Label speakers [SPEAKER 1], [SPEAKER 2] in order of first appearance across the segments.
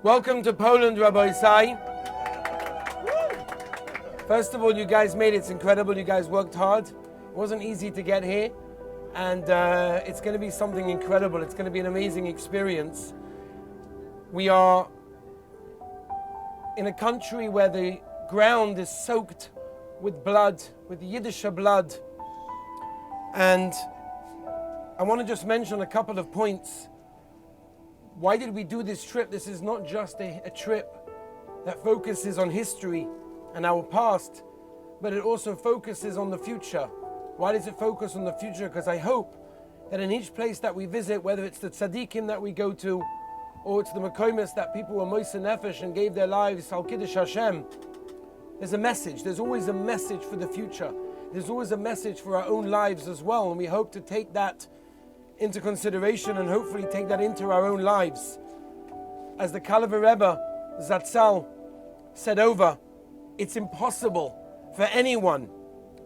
[SPEAKER 1] Welcome to Poland, Rabbi Sai. First of all, you guys made it. It's incredible. You guys worked hard. It wasn't easy to get here. And it's going to be something incredible. It's going to be an amazing experience. We are in a country where the ground is soaked with blood, with Yiddish blood. And I want to just mention a couple of points. Why did we do this trip? This is not just a trip that focuses on history and our past, but it also focuses on the future. Why does it focus on the future? Because I hope that in each place that we visit, whether it's the tzaddikim that we go to, or it's the makomis that people were moser nefesh and gave their lives al kiddush Hashem, there's a message. There's always a message for the future. There's always a message for our own lives as well, and we hope to take that into consideration and hopefully take that into our own lives. As the Kalever Rebbe Zatzal said over, it's impossible for anyone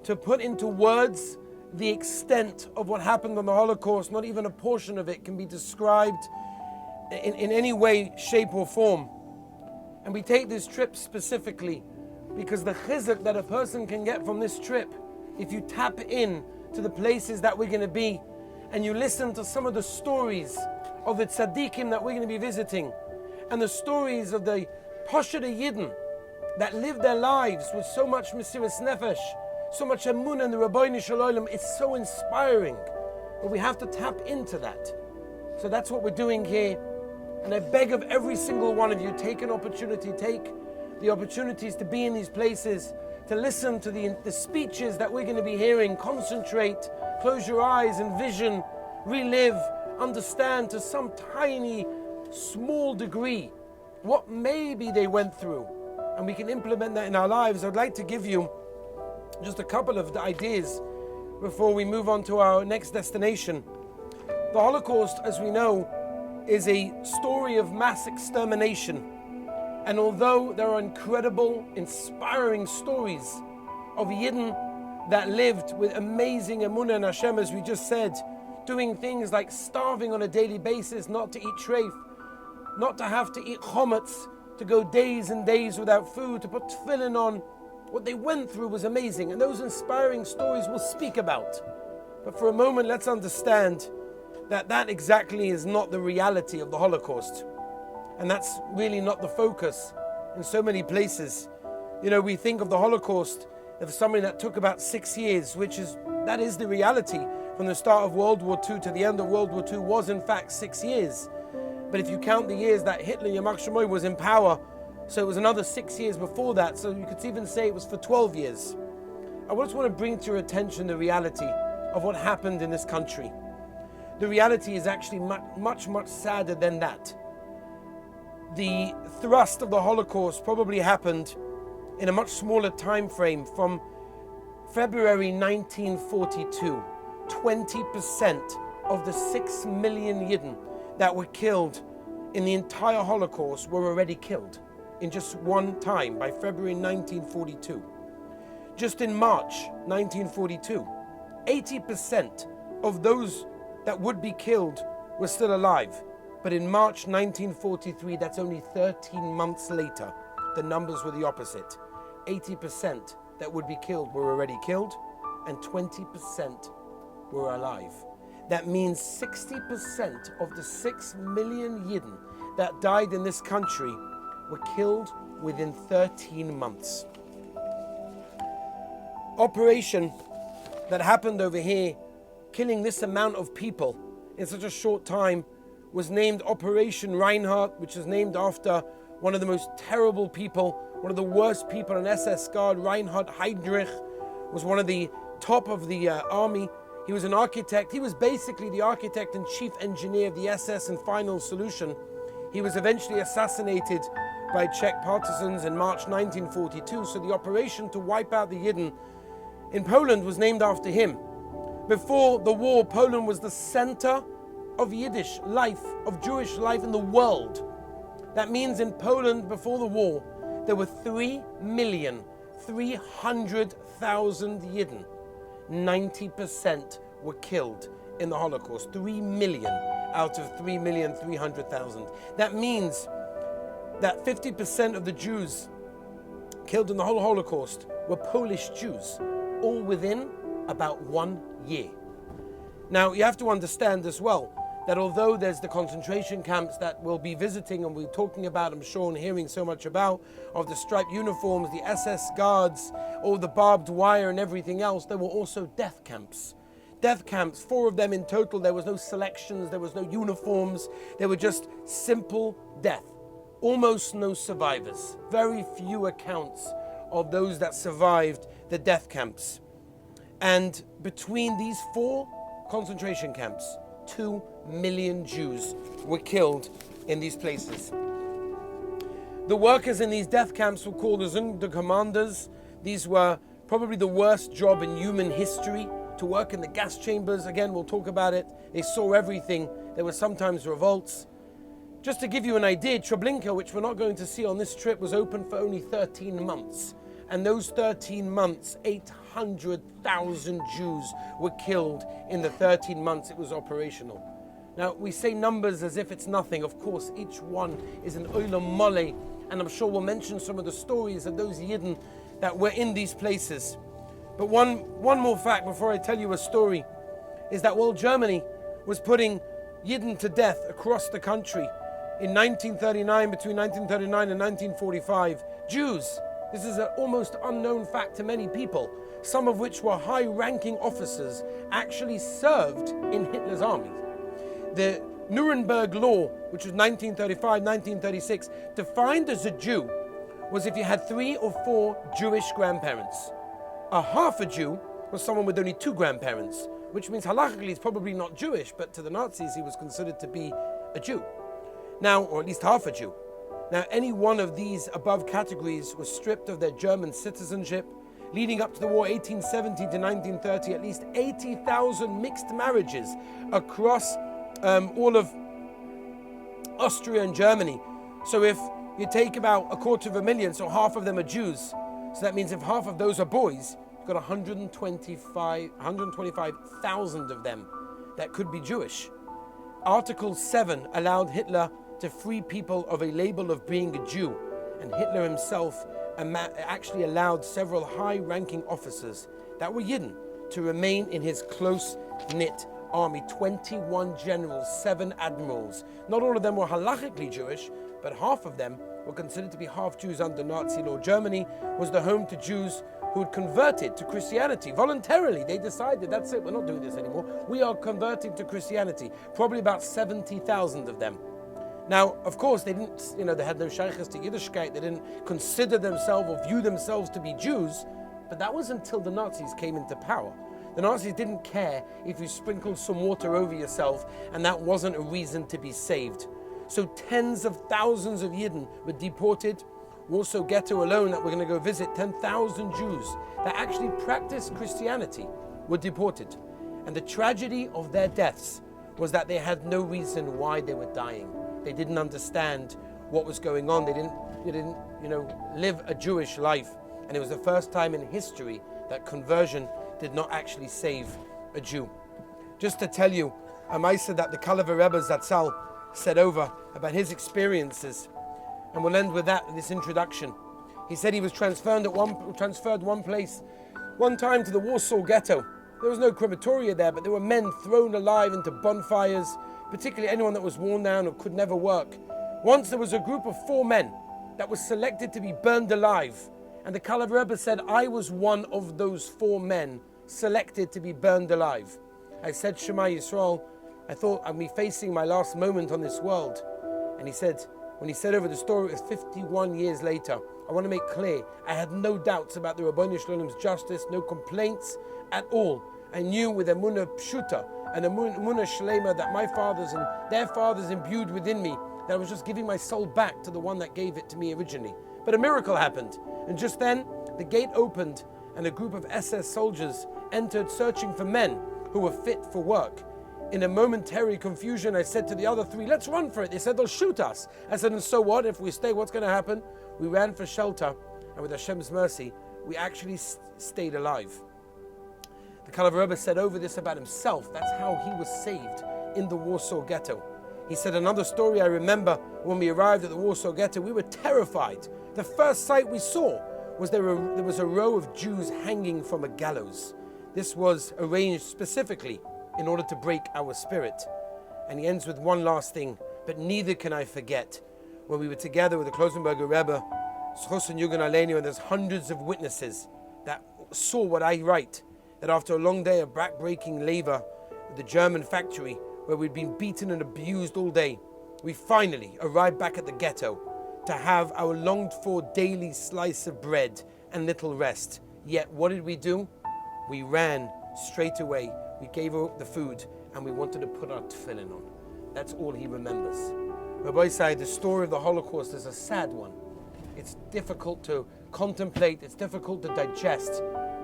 [SPEAKER 1] to put into words the extent of what happened on the Holocaust. Not even a portion of it can be described in any way, shape or form. And we take this trip specifically because the chizuk that a person can get from this trip, if you tap in to the places that we're going to be and you listen to some of the stories of the tzaddikim that we're going to be visiting and the stories of the Poshet Yidden that lived their lives with so much mesiras nefesh, so much emunah in the Rabbeinu Shalom, it's so inspiring. But we have to tap into that. So that's what we're doing here. And I beg of every single one of you, take an opportunity, take the opportunities to be in these places, to listen to the speeches that we're going to be hearing, concentrate, close your eyes, envision, relive, understand to some tiny, small degree what maybe they went through. And we can implement that in our lives. I'd like to give you just a couple of ideas before we move on to our next destination. The Holocaust, as we know, is a story of mass extermination. And although there are incredible, inspiring stories of Yidden that lived with amazing emunah and Hashem, as we just said, doing things like starving on a daily basis, not to eat treif, not to have to eat chometz, to go days and days without food, to put tefillin on. What they went through was amazing, and those inspiring stories we'll speak about. But for a moment, let's understand that that exactly is not the reality of the Holocaust. And that's really not the focus in so many places. You know, we think of the Holocaust as something that took about 6 years, that is the reality. From the start of World War II to the end of World War II was in fact 6 years. But if you count the years that Hitler, Yamach Shemoy, was in power, so it was another 6 years before that, so you could even say it was for 12 years. I just want to bring to your attention the reality of what happened in this country. The reality is actually much, much sadder than that. The thrust of the Holocaust probably happened in a much smaller time frame. From February 1942, 20% of the 6 million Yidden that were killed in the entire Holocaust were already killed in just one time, by February 1942. Just in March 1942, 80% of those that would be killed were still alive. But in March 1943, that's only 13 months later, the numbers were the opposite. 80% that would be killed were already killed, and 20% were alive. That means 60% of the 6 million Yidden that died in this country were killed within 13 months. Operation that happened over here, killing this amount of people in such a short time, was named Operation Reinhardt, which is named after one of the most terrible people, one of the worst people, an SS guard. Reinhard Heydrich was one of the top of the army. He was an architect. He was basically the architect and chief engineer of the SS and Final Solution. He was eventually assassinated by Czech partisans in March 1942. So the operation to wipe out the Yidden in Poland was named after him. Before the war, Poland was the center of Yiddish life, of Jewish life in the world. That means in Poland before the war, there were 3,300,000 Yidden. 90% were killed in the Holocaust. 3 million out of 3,300,000. That means that 50% of the Jews killed in the whole Holocaust were Polish Jews, all within about 1 year. Now, you have to understand as well that although there's the concentration camps that we'll be visiting and we're talking about, I'm sure, and hearing so much about, of the striped uniforms, the SS guards, all the barbed wire and everything else, there were also death camps. Death camps, 4 of them in total. There was no selections, there was no uniforms, they were just simple death. Almost no survivors. Very few accounts of those that survived the death camps. And between these 4 concentration camps, 2 million Jews were killed in these places. The workers in these death camps were called the commanders. These were probably the worst job in human history, to work in the gas chambers. Again, we'll talk about it. They saw everything. There were sometimes revolts. Just to give you an idea, Treblinka, which we're not going to see on this trip, was open for only 13 months. And those 13 months, 800,000 Jews were killed in the 13 months it was operational. Now, we say numbers as if it's nothing. Of course, each one is an olam mole, and I'm sure we'll mention some of the stories of those Yidden that were in these places. But one more fact before I tell you a story is that while Germany was putting Yidden to death across the country in 1939, between 1939 and 1945, Jews, this is an almost unknown fact to many people, some of which were high-ranking officers, actually served in Hitler's army. The Nuremberg Law, which was 1935, 1936, defined as a Jew was if you had 3 or 4 Jewish grandparents. A half a Jew was someone with only 2 grandparents, which means halakhically he's probably not Jewish, but to the Nazis he was considered to be a Jew. Now, or at least half a Jew. Now, any one of these above categories was stripped of their German citizenship. Leading up to the war, 1870 to 1930, at least 80,000 mixed marriages across all of Austria and Germany. So if you take about 250,000, so half of them are Jews. So that means if half of those are boys, you've got 125,000 of them that could be Jewish. Article 7 allowed Hitler to free people of a label of being a Jew, and Hitler himself actually allowed several high-ranking officers that were Yidden to remain in his close-knit army. 21 generals, 7 admirals. Not all of them were halachically Jewish, but half of them were considered to be half Jews under Nazi law. Germany was the home to Jews who had converted to Christianity voluntarily. They decided, that's it, we're not doing this anymore. We are converting to Christianity. Probably about 70,000 of them. Now, of course, they didn't, they had no shaykhs to Yiddishkeit. They didn't consider themselves or view themselves to be Jews. But that was until the Nazis came into power. The Nazis didn't care if you sprinkled some water over yourself, and that wasn't a reason to be saved. So tens of thousands of Yidden were deported. Warsaw Ghetto alone, that we're going to go visit, 10,000 Jews that actually practiced Christianity were deported. And the tragedy of their deaths was that they had no reason why they were dying. They didn't understand what was going on. They didn't live a Jewish life. And it was the first time in history that conversion did not actually save a Jew. Just to tell you, a Myla that the Kalavar Rebbe Zatzal said over about his experiences, and we'll end with that, this introduction. He said he was transferred one place, one time to the Warsaw Ghetto. There was no crematoria there, but there were men thrown alive into bonfires, particularly anyone that was worn down or could never work. Once there was a group of 4 men that was selected to be burned alive. And the Kalav Rebbe said, I was one of those 4 men selected to be burned alive. I said, Shema Yisrael, I thought I'd be facing my last moment on this world. And he said, when he said over the story, it was 51 years later. I want to make clear, I had no doubts about the Rabboni Shalom's justice, no complaints at all. I knew with Emunah Pshuta and Emunah Shlema that my fathers and their fathers imbued within me, that I was just giving my soul back to the one that gave it to me originally. But a miracle happened. And just then, the gate opened and a group of SS soldiers entered searching for men who were fit for work. In a momentary confusion, I said to the other 3, let's run for it. They said, they'll shoot us. I said, and so what? If we stay, what's going to happen? We ran for shelter, and with Hashem's mercy, we actually stayed alive. The Kalav Rebbe said over this about himself. That's how he was saved in the Warsaw Ghetto. He said, another story I remember, when we arrived at the Warsaw Ghetto, we were terrified. The first sight we saw was there was a row of Jews hanging from a gallows. This was arranged specifically in order to break our spirit. And he ends with one last thing, but neither can I forget. When we were together with the Klosenberger Rebbe, Schos and Yugen Aleinu, and there's hundreds of witnesses that saw what I write, that after a long day of back-breaking labor at the German factory, where we'd been beaten and abused all day, we finally arrived back at the ghetto to have our longed-for daily slice of bread and little rest. Yet what did we do? We ran straight away. We gave up the food and we wanted to put our tefillin on. That's all he remembers. Rabbi said the story of the Holocaust is a sad one. It's difficult to contemplate, it's difficult to digest,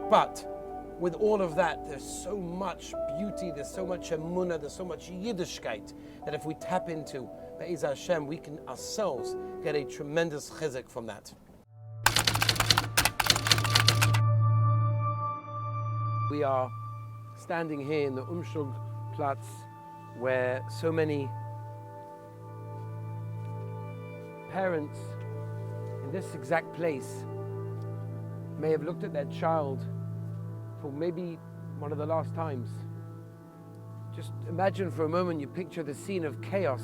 [SPEAKER 1] but with all of that, there's so much beauty, there's so much emunah, there's so much Yiddishkeit, that if we tap into Be'ez Hashem, we can ourselves get a tremendous chizuk from that. We are standing here in the Umschlagplatz, where so many parents in this exact place may have looked at their child for maybe one of the last times. Just imagine for a moment, you picture the scene of chaos,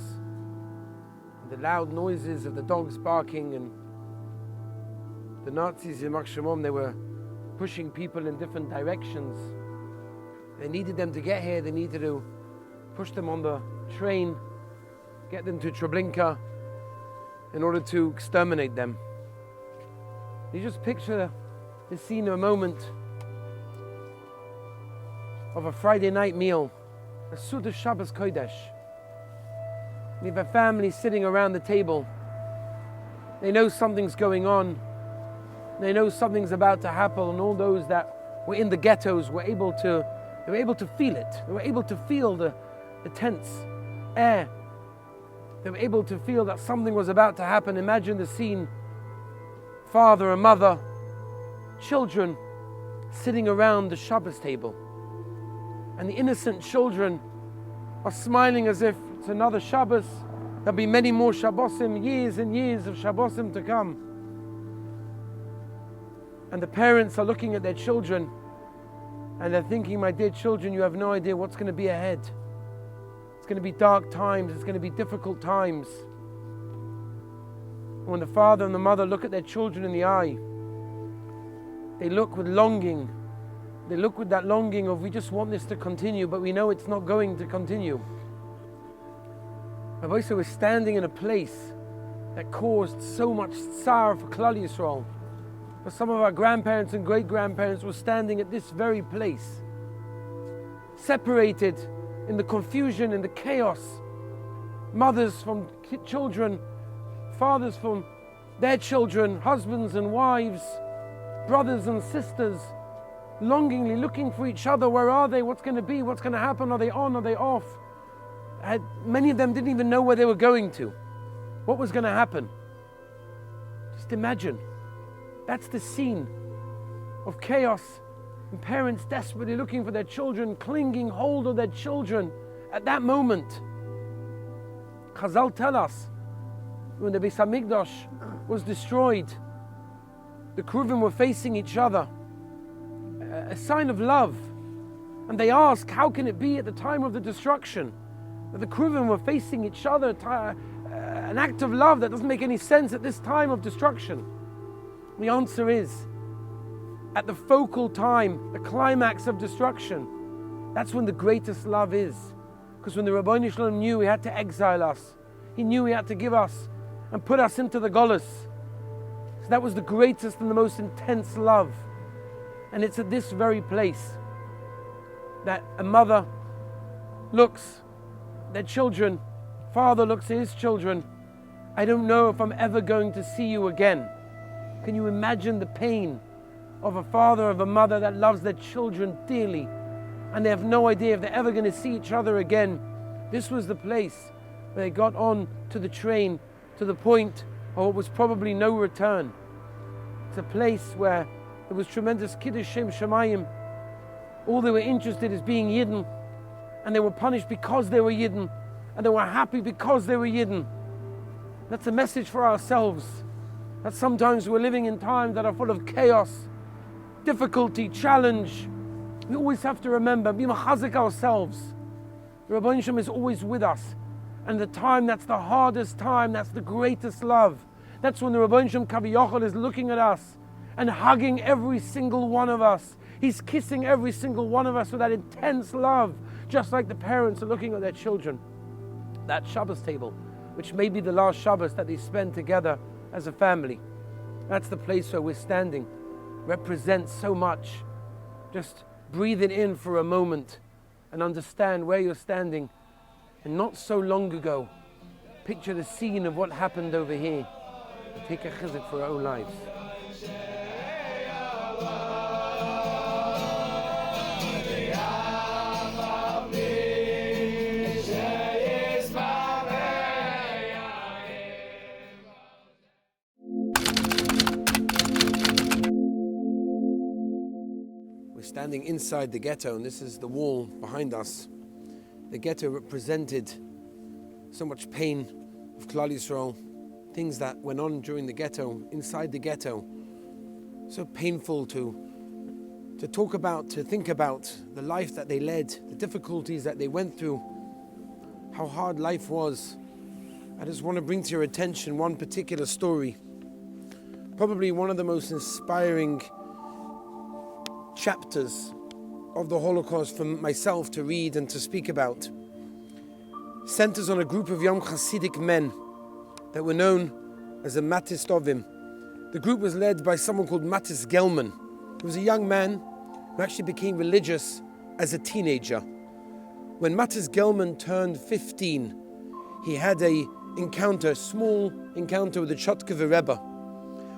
[SPEAKER 1] and the loud noises of the dogs barking, and the Nazis in Makshemom, they were pushing people in different directions. They needed them to get here, they needed to push them on the train, get them to Treblinka in order to exterminate them. You just picture the scene of a moment of a Friday night meal, a Suda Shabbos Kodesh. You have a family sitting around the table. They know something's going on. They know something's about to happen, and all those that were in the ghettos were able to feel it. They were able to feel the tense air. They were able to feel that something was about to happen. Imagine the scene. Father and mother, children sitting around the Shabbos table. And the innocent children are smiling as if it's another Shabbos. There'll be many more Shabbosim, years and years of Shabbosim to come. And the parents are looking at their children and they're thinking, my dear children, you have no idea what's going to be ahead. It's going to be dark times, it's going to be difficult times. When the father and the mother look at their children in the eye, they look with longing. They look with that longing of, we just want this to continue, but we know it's not going to continue. Rabbi Yosef was standing in a place that caused so much sorrow for Klal Yisrael. But some of our grandparents and great-grandparents were standing at this very place, separated in the confusion, in the chaos. Mothers from children, fathers from their children, husbands and wives, brothers and sisters, longingly looking for each other. Where are they? What's going to be? What's going to happen? Are they on? Are they off? Many of them didn't even know where they were going to. What was going to happen? Just imagine. That's the scene of chaos and parents desperately looking for their children, clinging hold of their children at that moment. Chazal tell us, when the Beis Hamikdash was destroyed, the Kruvim were facing each other, a sign of love. And they ask, how can it be at the time of the destruction that the Kruvim were facing each other, an act of love that doesn't make any sense at this time of destruction? The answer is, at the focal time, the climax of destruction, that's when the greatest love is. Because when the Rabbi Shalom knew he had to exile us, he knew he had to give us and put us into the Golus. So that was the greatest and the most intense love. And it's at this very place that a mother looks at their children, father looks at his children. I don't know if I'm ever going to see you again. Can you imagine the pain of a father, of a mother that loves their children dearly, and they have no idea if they're ever going to see each other again? This was the place where they got on to the train to the point of what was probably no return. It's a place where there was tremendous Kiddush Shem Shemayim. All they were interested is being Yidden, and they were punished because they were Yidden. and they were happy because they were Yidden. That's a message for ourselves. That sometimes we're living in times that are full of chaos, difficulty, challenge. We always have to remember, be machazik ourselves. The Rebbe is always with us. And the time that's the hardest time, that's the greatest love. That's when the Rebbe Kaviyachal is looking at us and hugging every single one of us. He's kissing every single one of us with that intense love, just like the parents are looking at their children. That Shabbos table, which may be the last Shabbos that they spend together as a family. That's the place where we're standing. Represents so much. Just breathe it in for a moment and understand where you're standing. And not so long ago, picture the scene of what happened over here. Take a chizuk for our own lives. We're standing inside the ghetto, and this is the wall behind us. The ghetto represented so much pain of Klal Yisrael, things that went on during the ghetto, inside the ghetto. So painful to talk about, to think about the life that they led, the difficulties that they went through, how hard life was. I just want to bring to your attention one particular story, probably one of the most inspiring chapters of the Holocaust for myself to read and to speak about. Centers on a group of young Hasidic men that were known as the Matis Tovim. The group was led by someone called Matis Gelman. He was a young man who actually became religious as a teenager. When Matis Gelman turned 15, he had a small encounter with the Chotkever Rebbe.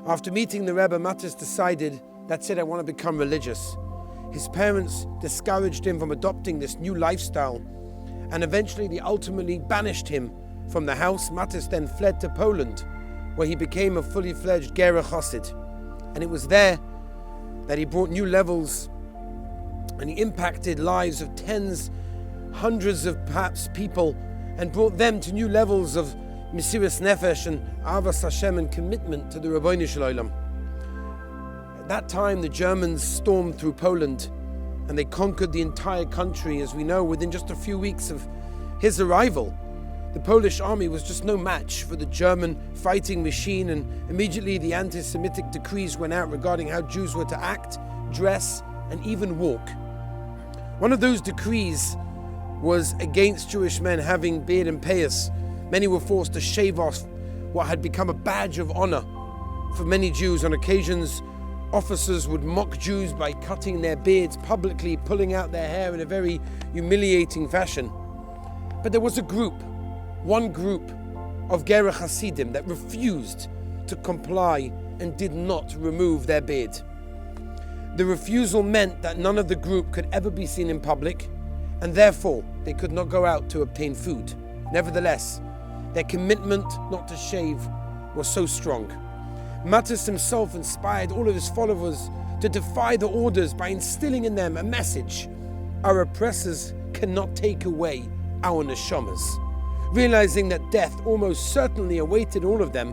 [SPEAKER 1] After meeting the Rebbe, Matis decided, that's it, I want to become religious. His parents discouraged him from adopting this new lifestyle, and eventually they ultimately banished him from the house. Matis then fled to Poland, where he became a fully fledged Ger Chassid. And it was there that he brought new levels, and he impacted lives of tens, hundreds of perhaps people, and brought them to new levels of Mesiras Nefesh and Avas Hashem and commitment to the Rabbeinu Shalom. At that time, the Germans stormed through Poland, and they conquered the entire country. As we know, within just a few weeks of his arrival, the Polish army was just no match for the German fighting machine, and immediately the anti-Semitic decrees went out regarding how Jews were to act, dress, and even walk. One of those decrees was against Jewish men having beard and payas. Many were forced to shave off what had become a badge of honor for many Jews. On occasions, officers would mock Jews by cutting their beards publicly, pulling out their hair in a very humiliating fashion. But there was one group of Ger Hasidim that refused to comply and did not remove their beard. The refusal meant that none of the group could ever be seen in public, and therefore they could not go out to obtain food. Nevertheless, their commitment not to shave was so strong. Matis himself inspired all of his followers to defy the orders by instilling in them a message: our oppressors cannot take away our neshamas. Realizing that death almost certainly awaited all of them,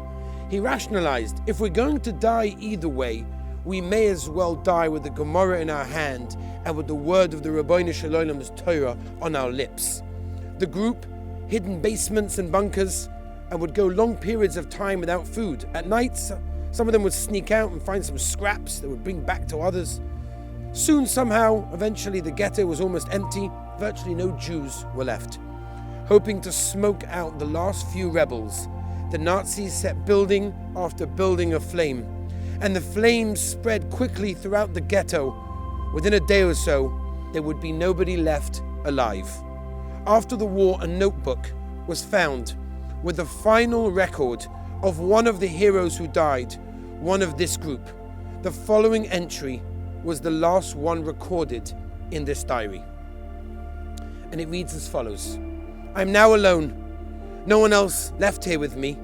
[SPEAKER 1] he rationalized, if we're going to die either way, we may as well die with the Gemara in our hand and with the word of the Rabbeinu Shalom's Torah on our lips. The group hid in basements and bunkers and would go long periods of time without food. At night, some of them would sneak out and find some scraps they would bring back to others. Soon, eventually the ghetto was almost empty. Virtually no Jews were left. Hoping to smoke out the last few rebels, the Nazis set building after building aflame, and the flames spread quickly throughout the ghetto. Within a day or so, there would be nobody left alive. After the war, a notebook was found with the final record of one of the heroes who died, one of this group. The following entry was the last one recorded in this diary. And it reads as follows: I'm now alone. No one else left here with me.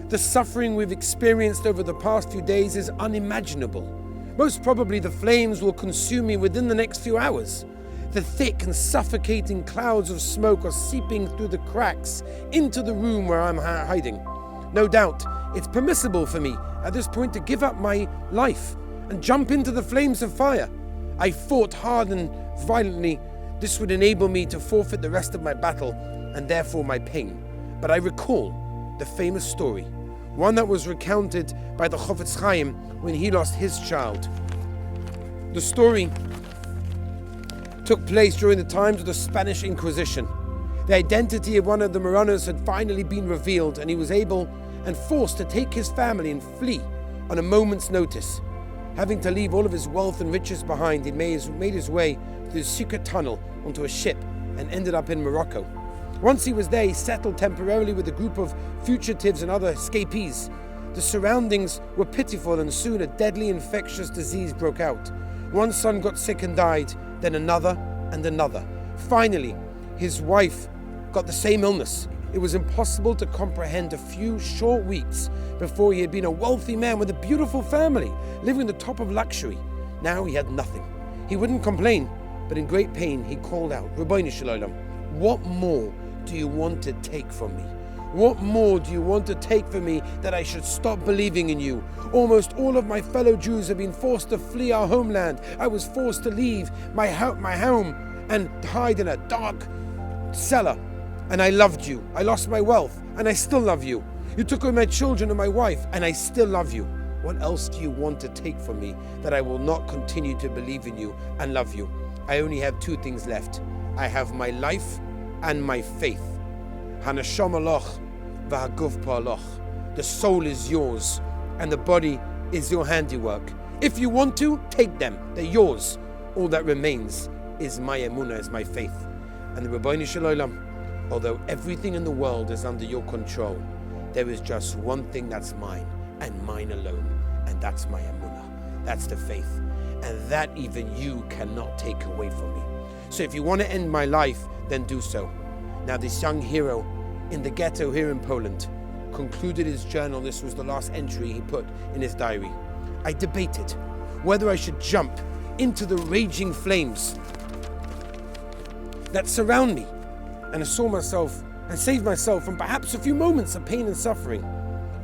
[SPEAKER 1] The suffering we've experienced over the past few days is unimaginable. Most probably the flames will consume me within the next few hours. The thick and suffocating clouds of smoke are seeping through the cracks into the room where I'm hiding. No doubt, it's permissible for me at this point to give up my life and jump into the flames of fire. I fought hard and violently. This would enable me to forfeit the rest of my battle and therefore my pain. But I recall the famous story, one that was recounted by the Chofetz Chaim when he lost his child. The story took place during the times of the Spanish Inquisition. The identity of one of the Marranos had finally been revealed, and he was able and forced to take his family and flee on a moment's notice. Having to leave all of his wealth and riches behind, he made his way through the secret tunnel onto a ship and ended up in Morocco. Once he was there, he settled temporarily with a group of fugitives and other escapees. The surroundings were pitiful, and soon a deadly infectious disease broke out. One son got sick and died, then another and another. Finally, his wife got the same illness. It was impossible to comprehend a few short weeks before he had been a wealthy man with a beautiful family, living the top of luxury. Now he had nothing. He wouldn't complain, but in great pain he called out, "Rabbi Shalom, what more do you want to take from me? What more do you want to take from me that I should stop believing in you? Almost all of my fellow Jews have been forced to flee our homeland. I was forced to leave my home and hide in a dark cellar. And I loved you. I lost my wealth, and I still love you. You took away my children and my wife, and I still love you. What else do you want to take from me that I will not continue to believe in you and love you? I only have two things left. I have my life and my faith. Hanashama loch v'haguf pa'aloch. The soul is yours, and the body is your handiwork. If you want to, take them. They're yours. All that remains is my emunah, is my faith. And the Rabbi Shalom, although everything in the world is under your control, there is just one thing that's mine, and mine alone, and that's my emunah. That's the faith. And that even you cannot take away from me. So if you want to end my life, then do so. Now this young hero in the ghetto here in Poland concluded his journal. This was the last entry he put in his diary. I debated whether I should jump into the raging flames that surround me, and I saw myself and saved myself from perhaps a few moments of pain and suffering.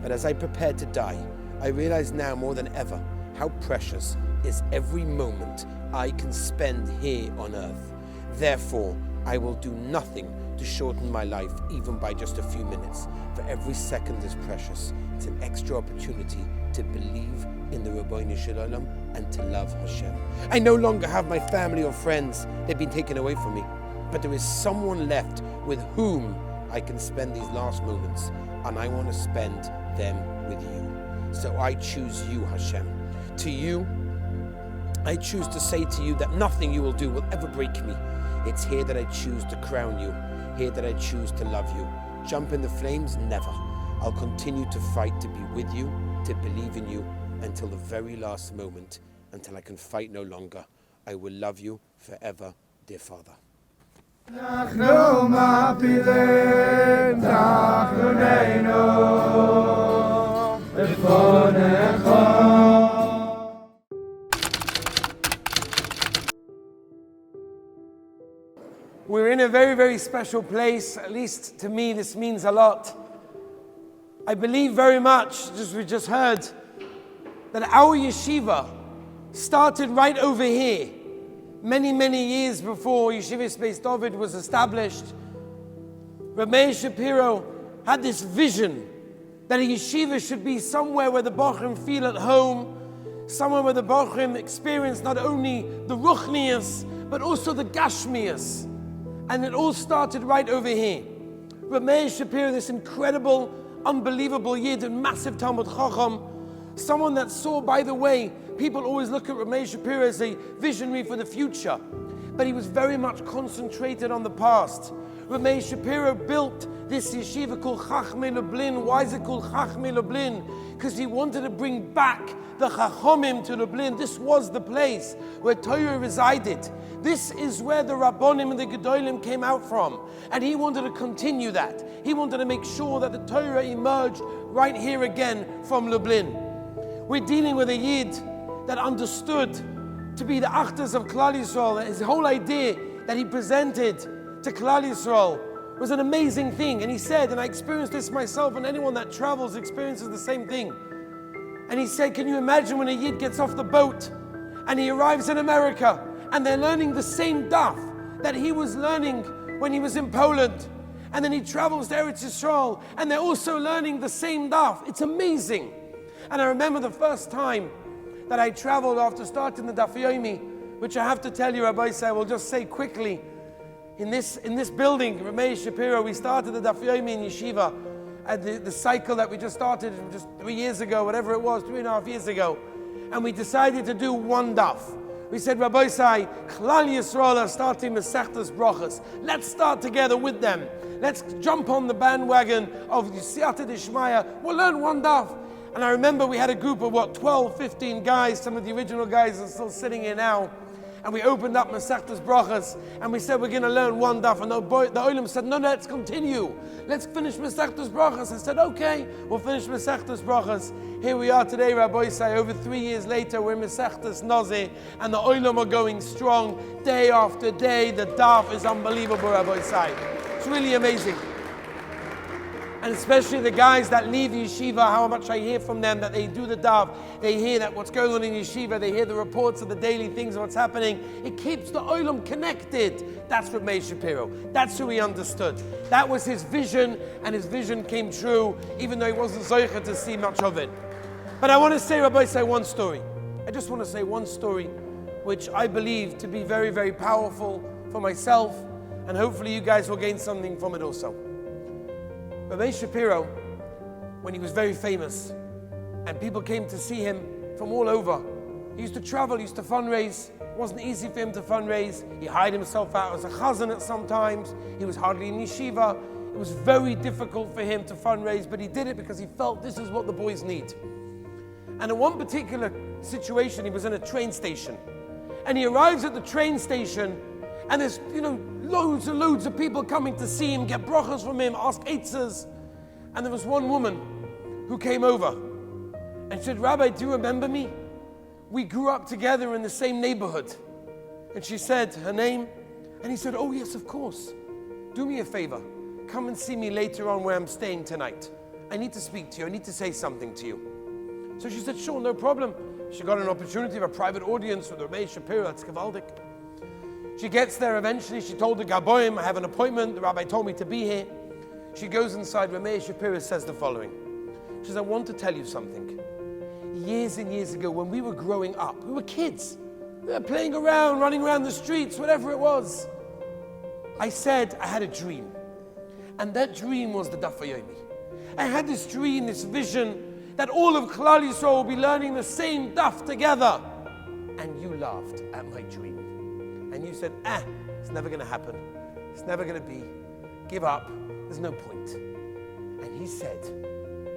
[SPEAKER 1] But as I prepared to die, I realized now more than ever how precious is every moment I can spend here on earth. Therefore, I will do nothing to shorten my life, even by just a few minutes. For every second is precious. It's an extra opportunity to believe in the Rabbi Shalom and to love Hashem. I no longer have my family or friends. They've been taken away from me. But there is someone left with whom I can spend these last moments, and I want to spend them with you. So I choose you, Hashem. To you, I choose to say to you that nothing you will do will ever break me. It's here that I choose to crown you, here that I choose to love you. Jump in the flames? Never. I'll continue to fight to be with you, to believe in you, until the very last moment, until I can fight no longer. I will love you forever, dear Father.
[SPEAKER 2] We're in a very, very special place. At least to me, this means a lot. I believe very much, as we just heard, that our yeshiva started right over here. Many, many years before Yeshiva Space David was established, Rabbi Shapiro had this vision that a yeshiva should be somewhere where the Bochrim feel at home, somewhere where the Bochrim experience not only the Ruchnius, but also the Gashmius. And it all started right over here. Rabbi Shapiro, this incredible, unbelievable Yid and massive Talmud Chacham, someone that saw, by the way, people always look at Rabbi Shapiro as a visionary for the future, but he was very much concentrated on the past. Rabbi Shapiro built this yeshiva called Chachmei Lublin. Why is it called Chachmei Lublin? Because he wanted to bring back the Chachomim to Lublin. This was the place where Torah resided. This is where the Rabbonim and the Gedolim came out from. And he wanted to continue that. He wanted to make sure that the Torah emerged right here again from Lublin. We're dealing with a Yid that understood to be the Achdus of Klal Yisrael. His whole idea that he presented to Klal Yisrael was an amazing thing. And he said, and I experienced this myself, and anyone that travels experiences the same thing. And he said, can you imagine when a Yid gets off the boat and he arrives in America and they're learning the same daf that he was learning when he was in Poland, and then he travels to Eretz Yisrael and they're also learning the same daf. It's amazing. And I remember the first time that I traveled after starting the Daf Yomi, which I have to tell you, Rabbi, I will just say quickly, in this building, Rabbi Shapiro, we started the Daf Yomi in Yeshiva at the cycle that we just started just 3 years ago, whatever it was, 3.5 years ago. And we decided to do one daf. We said, Rabbi Sai, Klal Yisrael are starting Masechtas Brachas. Let's start together with them. Let's jump on the bandwagon of Siyata Dishmaya. We'll learn one daf. And I remember we had a group of 12, 15 guys. Some of the original guys are still sitting here now. And we opened up Masechtas Brachas, and we said we're going to learn one daf. And the Olim said, no, let's continue. Let's finish Masechtas Brachas. I said, okay, we'll finish Masechtas Brachas. Here we are today, Rabbi Say. Over 3 years later, we're in Masechtas Nozeh, and the Olim are going strong day after day. The daf is unbelievable, Rabbi Say. It's really amazing. And especially the guys that leave yeshiva, how much I hear from them that they do the daf, they hear that what's going on in yeshiva, they hear the reports of the daily things of what's happening. It keeps the olam connected. That's Rabbi Shapiro. That's who he understood. That was his vision, and his vision came true, even though he wasn't zocher to see much of it. But I want to say, Rabbi, say one story. I just want to say one story, which I believe to be very, very powerful for myself, and hopefully you guys will gain something from it also. Rabbi Shapiro, when he was very famous, and people came to see him from all over, he used to travel, he used to fundraise. It wasn't easy for him to fundraise. He hired himself out as a chazan at sometimes. He was hardly in yeshiva. It was very difficult for him to fundraise, but he did it because he felt this is what the boys need. And in one particular situation, he was in a train station. And he arrives at the train station, and there's, loads and loads of people coming to see him, get brachas from him, ask eitzes. And there was one woman who came over and said, Rabbi, do you remember me? We grew up together in the same neighborhood. And she said her name, and he said, oh yes, of course. Do me a favor. Come and see me later on where I'm staying tonight. I need to speak to you. I need to say something to you. So she said, sure, no problem. She got an opportunity of a private audience with Rabbi Shapiro. That's Kavaldik. She gets there eventually. She told the Gaboim, I have an appointment. The rabbi told me to be here. She goes inside. Rabbi Shapiro says the following. She says, I want to tell you something. Years and years ago, when we were growing up, we were kids. We were playing around, running around the streets, whatever it was. I said I had a dream. And that dream was the Daf Yomi. I had this dream, this vision, that all of Klal Yisrael will be learning the same daf together. And you laughed at my dream. And you said, it's never going to happen. It's never going to be. Give up. There's no point. And he said,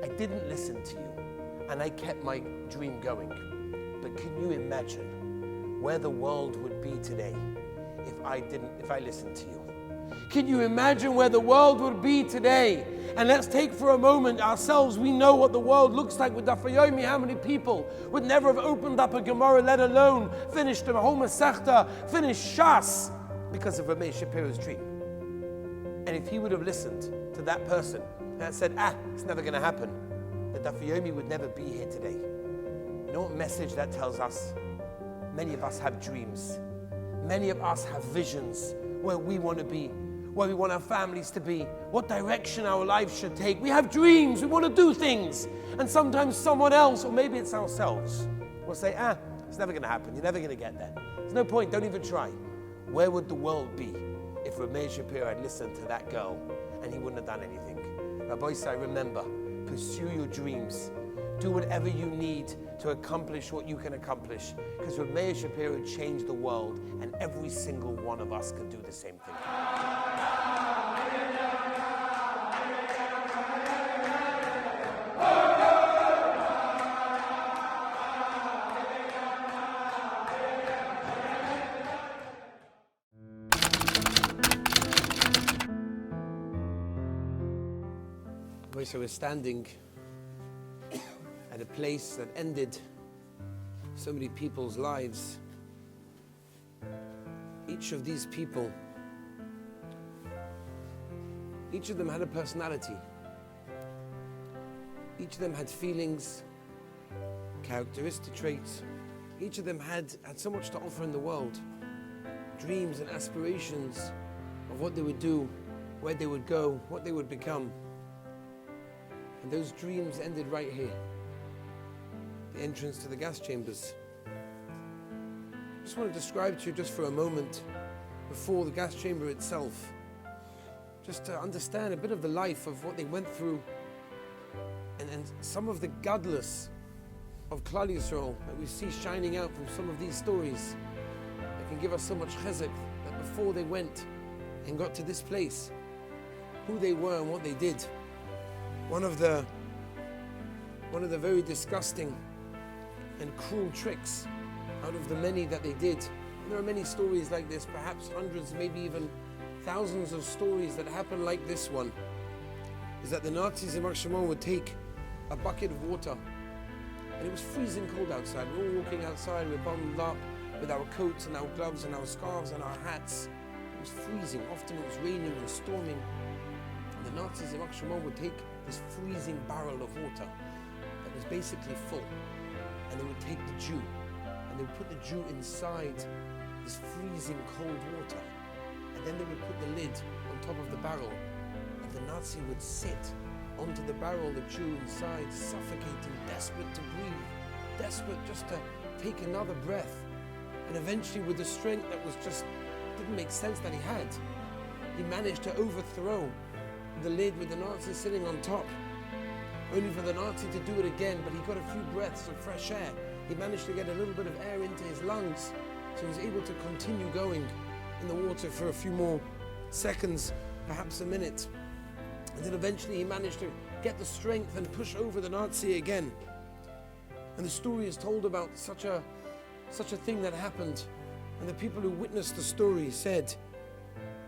[SPEAKER 2] I didn't listen to you. And I kept my dream going. But can you imagine where the world would be today if I listened to you? Can you imagine where the world would be today? And let's take for a moment ourselves. We know what the world looks like with Daf Yomi. How many people would never have opened up a Gemara, let alone finished a whole Masechta, finished Shas, because of Rabbi Shapiro's dream? And if he would have listened to that person that said, it's never going to happen, the Daf Yomi would never be here today. You know what message that tells us? Many of us have dreams. Many of us have visions where we want to be, where we want our families to be, what direction our lives should take. We have dreams, we want to do things. And sometimes someone else, or maybe it's ourselves, will say, it's never going to happen. You're never going to get there. There's no point, don't even try. Where would the world be if Rabbi Shapiro had listened to that girl and he wouldn't have done anything? Rabbi say, remember, pursue your dreams. Do whatever you need to accomplish what you can accomplish. Because Rabbi Shapiro changed the world, and every single one of us can do the same thing. So we're standing at a place that ended so many people's lives. Each
[SPEAKER 1] each of these people, each of them had a personality. Each of them had feelings, characteristic traits. Each of them had so much to offer in the world. Dreams and aspirations of what they would do, where they would go, what they would become. And those dreams ended right here, the entrance to the gas chambers. I just want to describe to you just for a moment, before the gas chamber itself, just to understand a bit of the life of what they went through, and some of the godless of Klal Yisrael that we see shining out from some of these stories that can give us so much chezek, that before they went and got to this place, who they were and what they did. One of the very disgusting and cruel tricks out of the many that they did, and there are many stories like this, perhaps hundreds, maybe even thousands of stories that happen like this one, is that the Nazis in Shimon would take a bucket of water, and it was freezing cold outside. We're all walking outside, we're bundled up with our coats and our gloves and our scarves and our hats. It was freezing. Often it was raining and storming. And the Nazis in Shimon would take this freezing barrel of water that was basically full, and they would take the Jew, and they would put the Jew inside this freezing cold water, and then they would put the lid on top of the barrel, and the Nazi would sit onto the barrel, the Jew inside, suffocating, desperate to breathe, desperate just to take another breath. And eventually, with the strength that was just didn't make sense that he had, he managed to overthrow the lid with the Nazi sitting on top, only for the Nazi to do it again. But he got a few breaths of fresh air. He managed to get a little bit of air into his lungs, so he was able to continue going in the water for a few more seconds, perhaps a minute. And then eventually he managed to get the strength and push over the Nazi again. And the story is told about such a thing that happened. And the people who witnessed the story said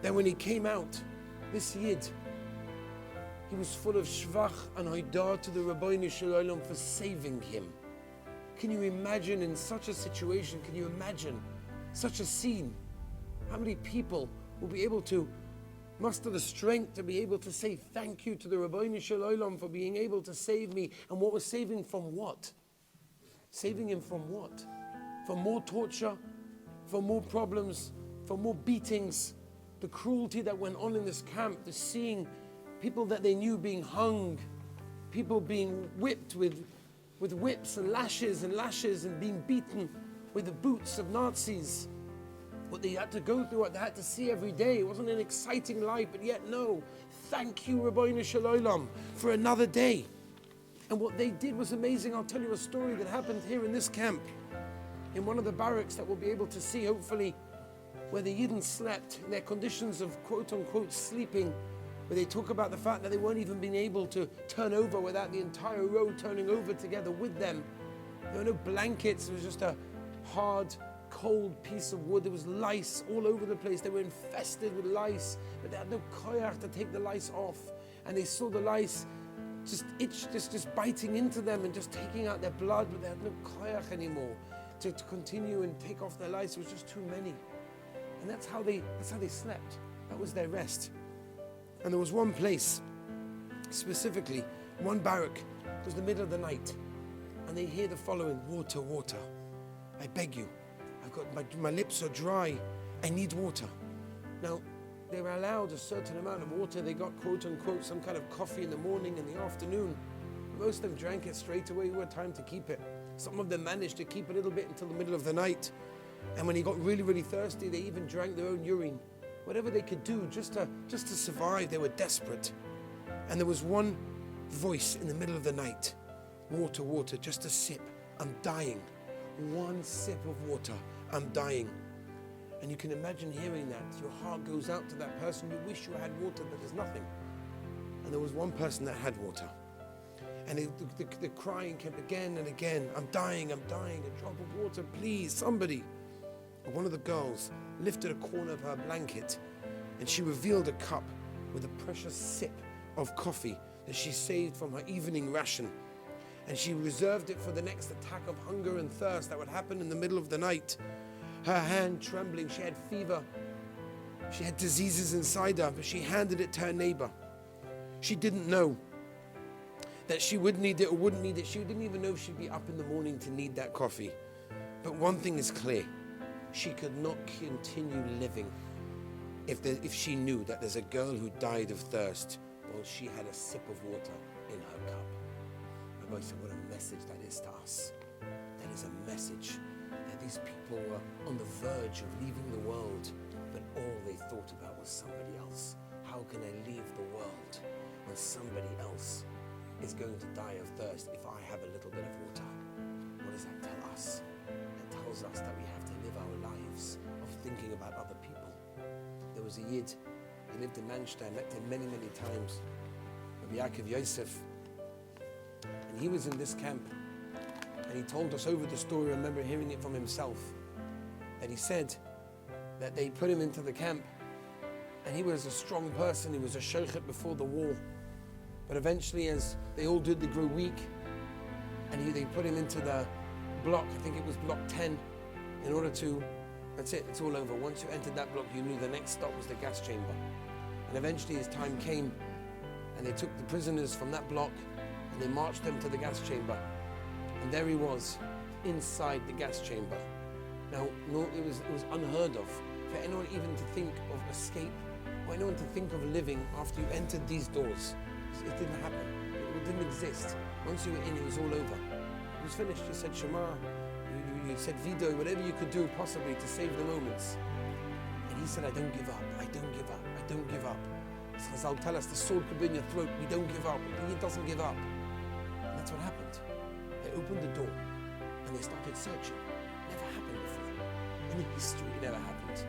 [SPEAKER 1] that when he came out, this Yid, he was full of shvach and hoidah to the Rabbeinu Shalom for saving him. Can you imagine in such a situation, can you imagine such a scene? How many people will be able to muster the strength to be able to say thank you to the Rabbeinu Shalom for being able to save me? And what was saving from what? Saving him from what? From more torture, from more problems, from more beatings, the cruelty that went on in this camp, the seeing people that they knew being hung, people being whipped with whips and lashes and being beaten with the boots of Nazis. What they had to go through, what they had to see every day. It wasn't an exciting life, but yet no. Thank you, Rabbeinu Shalom, for another day. And what they did was amazing. I'll tell you a story that happened here in this camp, in one of the barracks that we'll be able to see, hopefully, where the Yidden slept in their conditions of quote-unquote sleeping, where they talk about the fact that they weren't even being able to turn over without the entire row turning over together with them. There were no blankets. It was just a hard, cold piece of wood. There was lice all over the place. They were infested with lice, but they had no koyach to take the lice off. And they saw the lice just biting into them and just taking out their blood, but they had no koyach anymore to continue and take off their lice. It was just too many. And that's how they slept. That was their rest. And there was one place, specifically, one barrack. It was the middle of the night. And they hear the following: water, water. I beg you. I've got my lips are dry. I need water. Now, they were allowed a certain amount of water. They got, quote unquote, some kind of coffee in the morning and the afternoon. Most of them drank it straight away. We had time to keep it. Some of them managed to keep a little bit until the middle of the night. And when he got really, really thirsty, they even drank their own urine. Whatever they could do just to survive. They were desperate. And there was one voice in the middle of the night: water, water, just a sip. I'm dying. One sip of water. I'm dying. And you can imagine hearing that. Your heart goes out to that person. You wish you had water, but there's nothing. And there was one person that had water. And the crying kept again and again. I'm dying, a drop of water, please, somebody. And one of the girls lifted a corner of her blanket and she revealed a cup with a precious sip of coffee that she saved from her evening ration. And she reserved it for the next attack of hunger and thirst that would happen in the middle of the night. Her hand trembling, she had fever,
[SPEAKER 2] She had diseases inside her, but she handed it to her neighbor. She didn't know that she would need it or wouldn't need it. She didn't even know if she'd be up in the morning to need that coffee. But one thing is clear. She could not continue living if she knew that there's a girl who died of thirst while she had a sip of water in her cup. Rabbi said, what a message that is to us. That is a message that these people were on the verge of leaving the world, but all they thought about was somebody else. How can I leave the world when somebody else is going to die of thirst if I have a little bit of water? What does that tell us? That tells us that we have to live our lives of thinking about other people. There was a Yid, he lived in Manchester, I met him many, many times, Rabbi Avi Wiesenfeld, and he was in this camp, and he told us over the story, I remember hearing it from himself, that he said that they put him into the camp, and he was a strong person, he was a shochet before the war, but eventually as they all did, they grew weak, and they put him into the block, I think it was block 10, in order to, that's it, it's all over. Once you entered that block, you knew the next stop was the gas chamber. And eventually his time came, and they took the prisoners from that block, and they marched them to the gas chamber. And there he was, inside the gas chamber. Now, it was unheard of for anyone even to think of escape, or anyone to think of living after you entered these doors. It didn't happen. It didn't exist. Once you were in, it was all over. It was finished. You said Shema, you said Vido, whatever you could do possibly to save the moments. And he said, I don't give up, I don't give up, I don't give up. Chazal tell us the sword could be in your throat, we don't give up. He doesn't give up. And that's what happened. They opened the door and they started searching. Never happened before. In history, it never happened.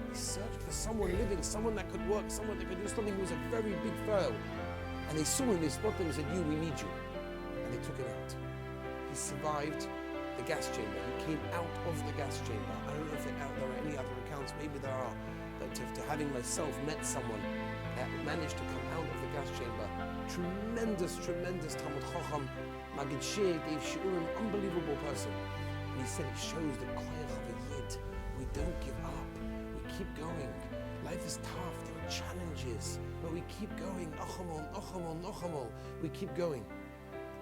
[SPEAKER 2] They searched for someone living, someone that could work, someone that could do something who was a very big fellow. And they saw him, they spotted him and said, we need you. And they took him out. He survived the gas chamber. He came out of the gas chamber. I don't know if there are any other accounts, maybe there are, but to having myself met someone that managed to come out of the gas chamber, tremendous Talmud Chacham, Magid Shir, gave Shiurim, unbelievable person. And he said it shows the koyach of a Yid. We don't give up. We keep going. Life is tough. There are challenges, but we keep going. Ochamol. We keep going.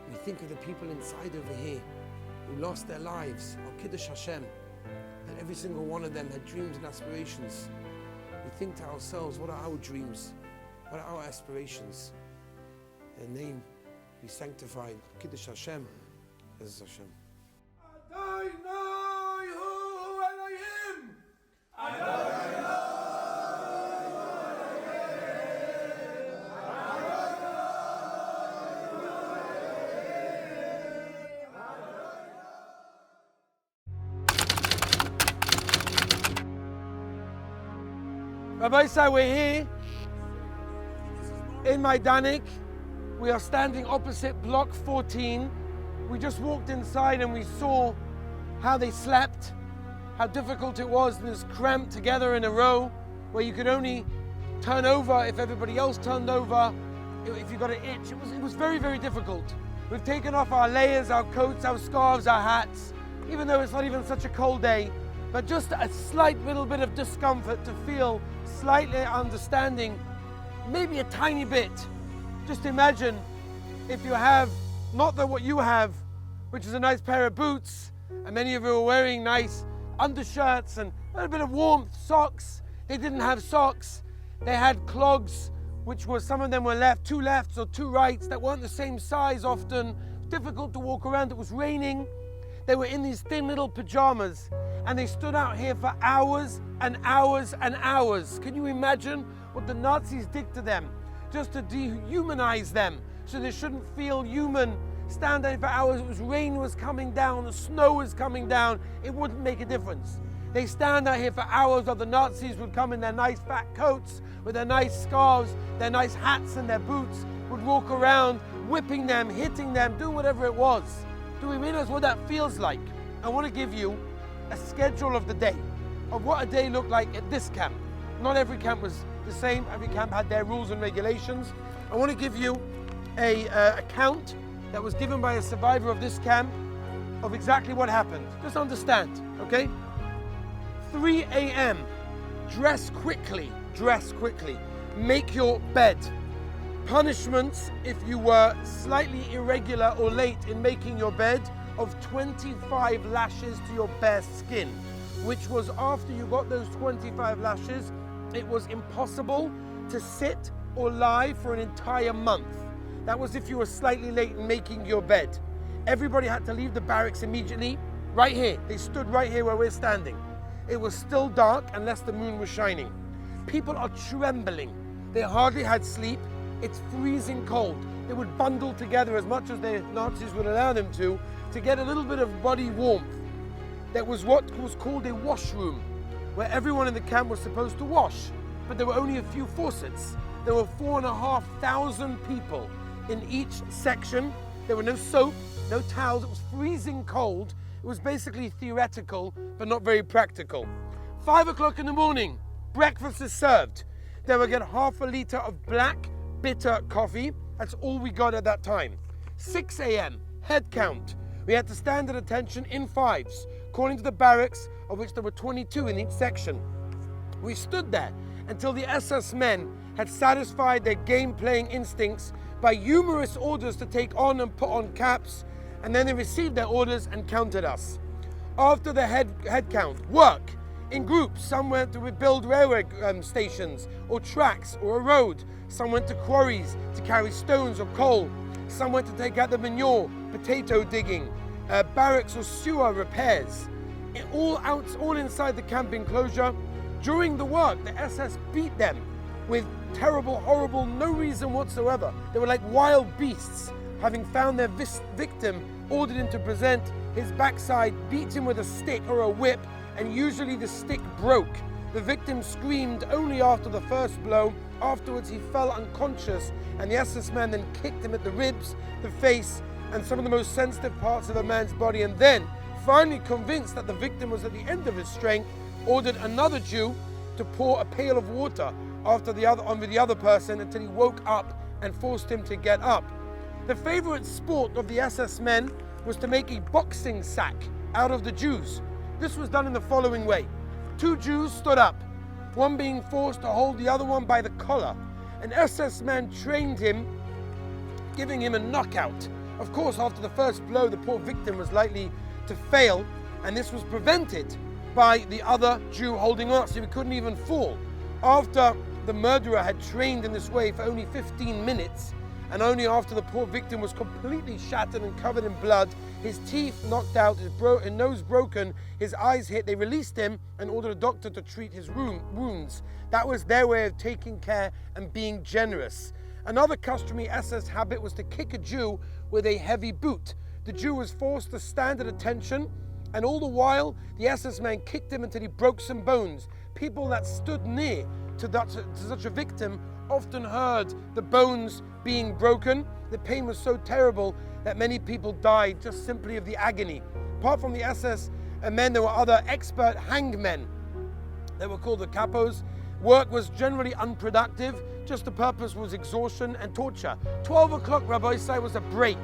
[SPEAKER 2] We think of the people inside over here who lost their lives, or Kiddush Hashem, and every single one of them had dreams and aspirations. We think to ourselves, what are our dreams? What are our aspirations? Their name be sanctified. Kiddush Hashem. This is Hashem.
[SPEAKER 1] Rabbi Sai, we're here in Majdanek. We are standing opposite block 14. We just walked inside and we saw how they slept, how difficult it was, and it's cramped together in a row where you could only turn over if everybody else turned over, if you got an itch. It was very, very difficult. We've taken off our layers, our coats, our scarves, our hats, even though it's not even such a cold day, but just a slight little bit of discomfort to feel slightly understanding, maybe a tiny bit. Just imagine if you have, not that what you have, which is a nice pair of boots, and many of you are wearing nice undershirts and a little bit of warmth, socks. They didn't have socks. They had clogs, which were, some of them were left, two lefts or two rights, that weren't the same size often. Difficult to walk around, it was raining. They were in these thin little pajamas, and they stood out here for hours and hours and hours. Can you imagine what the Nazis did to them? Just to dehumanize them, so they shouldn't feel human. Stand there for hours, rain was coming down, the snow was coming down, it wouldn't make a difference. They stand out here for hours, or the Nazis would come in their nice fat coats, with their nice scarves, their nice hats and their boots, would walk around, whipping them, hitting them, doing whatever it was. Do we realize what that feels like? I want to give you a schedule of the day, of what a day looked like at this camp. Not every camp was the same, every camp had their rules and regulations. I want to give you a account that was given by a survivor of this camp of exactly what happened. Just understand, okay? 3 a.m., dress quickly,
[SPEAKER 2] dress quickly, make your bed. Punishments if you were slightly irregular or late in making your bed, of 25 lashes to your bare skin, which was after you got those 25 lashes, it was impossible to sit or lie for an entire month. That was if you were slightly late in making your bed. Everybody had to leave the barracks immediately. Right here, they stood right here where we're standing. It was still dark unless the moon was shining. People are trembling. They hardly had sleep. It's freezing cold. They would bundle together as much as the Nazis would allow them to get a little bit of body warmth. There was what was called a washroom, where everyone in the camp was supposed to wash, but there were only a few faucets. There were 4,500 people in each section. There were no soap, no towels. It was freezing cold. It was basically theoretical, but not very practical. 5 o'clock in the morning, breakfast is served. They would get half a liter of black, bitter coffee. That's all we got at that time. 6 a.m., head count. We had to stand at attention in fives, according to the barracks, of which there were 22 in each section. We stood there until the SS men had satisfied their game-playing instincts by numerous orders to take on and put on caps, and then they received their orders and counted us. After the head count, work in groups. Some went to rebuild railway stations or tracks or a road. Some went to quarries to carry stones or coal. Some went to take out the manure, potato digging, barracks or sewer repairs. All inside the camp enclosure. During the work, the SS beat them with terrible, horrible, no reason whatsoever. They were like wild beasts. Having found their victim, ordered him to present his backside, beat him with a stick or a whip, and usually the stick broke. The victim screamed only after the first blow. Afterwards he fell unconscious, and the SS man then kicked him at the ribs, the face, and some of the most sensitive parts of the man's body, and then, finally convinced that the victim was at the end of his strength, ordered another Jew to pour a pail of water on the other person until he woke up and forced him to get up. The favorite sport of the SS men was to make a boxing sack out of the Jews. This was done in the following way. 2 Jews stood up, one being forced to hold the other one by the collar. An SS man trained him, giving him a knockout. Of course, after the first blow, the poor victim was likely to fail, and this was prevented by the other Jew holding on, so he couldn't even fall. After the murderer had trained in this way for only 15 minutes, and only after the poor victim was completely shattered and covered in blood, his teeth knocked out, his nose broken, his eyes hit, they released him and ordered a doctor to treat his wounds. That was their way of taking care and being generous. Another customary SS habit was to kick a Jew with a heavy boot. The Jew was forced to stand at attention, and all the while the SS man kicked him until he broke some bones. People that stood near to such a victim often heard the bones being broken. The pain was so terrible that many people died just simply of the agony. Apart from the SS men, there were other expert hangmen. They were called the capos. Work was generally unproductive. Just the purpose was exhaustion and torture. 12 o'clock, Rabbi Sai, was a break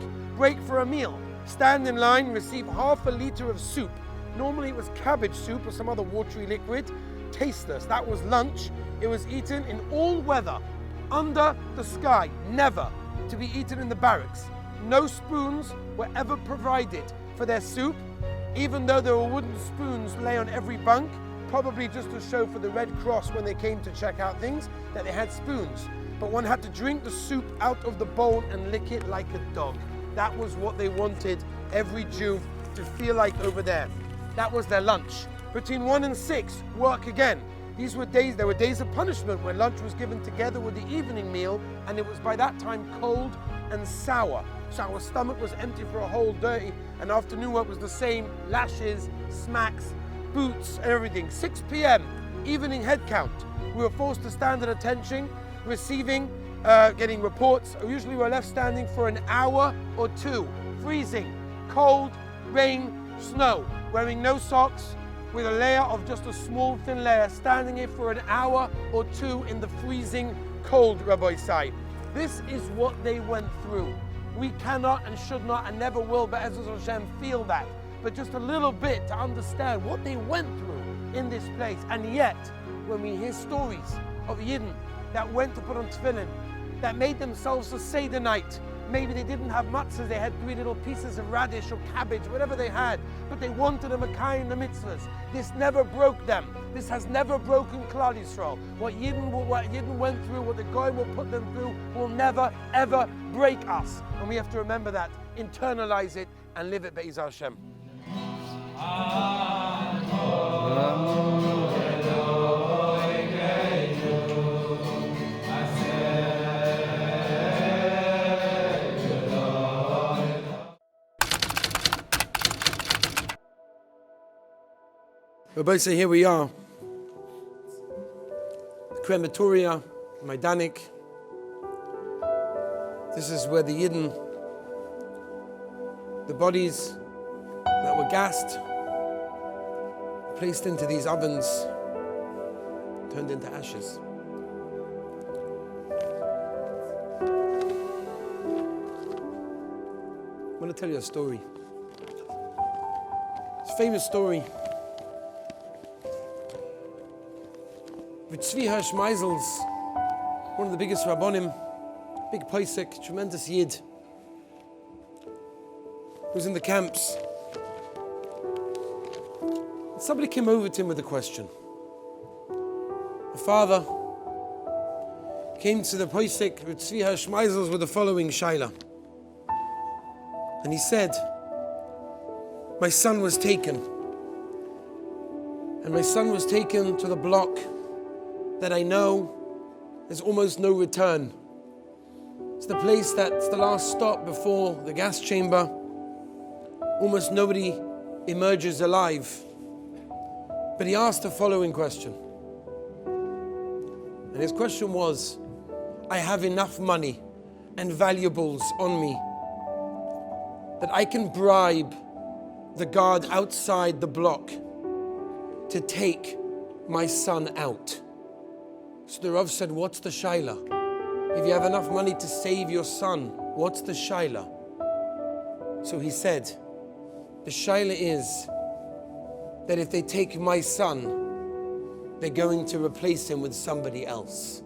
[SPEAKER 2] for a meal. Stand in line, receive half a liter of soup. Normally it was cabbage soup or some other watery liquid. Tasteless. That was lunch. It was eaten in all weather, under the sky, never to be eaten in the barracks. No spoons were ever provided for their soup, even though there were wooden spoons lay on every bunk, probably just to show for the Red Cross when they came to check out things that they had spoons. But one had to drink the soup out of the bowl and lick it like a dog. That was what they wanted every Jew to feel like over there. That was their lunch. Between 1 and 6, work again. There were days of punishment when lunch was given together with the evening meal, and it was by that time cold and sour. So our stomach was empty for a whole day, and afternoon work was the same, lashes, smacks, boots, everything. 6 p.m., evening head count. We were forced to stand at attention, getting reports. Usually we were left standing for an hour or 2, freezing, cold, rain, snow, wearing no socks, with a layer of just a small thin layer, standing here for an hour or 2 in the freezing cold, Rabbi Sai. This is what they went through. We cannot and should not and never will, but Be'ezus Hashem, feel that. But just a little bit to understand what they went through in this place. And yet, when we hear stories of Yidden that went to put on tefillin, that made themselves a Seder night. Maybe they didn't have matzahs, they had 3 little pieces of radish or cabbage, whatever they had, but they wanted a Makai in the mitzvahs. This never broke them. This has never broken Klal Yisrael. What Yidden went through, what the Goy will put them through, will never, ever break us. And we have to remember that, internalize it, and live it Be'ez Hashem.
[SPEAKER 1] Rabbi, say here we are. Crematoria, Maidanik. This is where the Yidden, the bodies that were gassed, placed into these ovens, turned into ashes. I want to tell you a story. It's a famous story. With Tzvi Meisel's, one of the biggest Rabbonim, big Paisek, tremendous Yid, who was in the camps. And somebody came over to him with a question. The father came to the Paisek with Tzvi Meisel's with the following shaila. And he said, my son was taken. And my son was taken to the block that I know there's almost no return. It's the place that's the last stop before the gas chamber. Almost nobody emerges alive. But he asked the following question. And his question was, I have enough money and valuables on me that I can bribe the guard outside the block to take my son out. So the Rav said, what's the shaila? If you have enough money to save your son, what's the shaila? So he said, the shaila is that if they take my son, they're going to replace him with somebody else.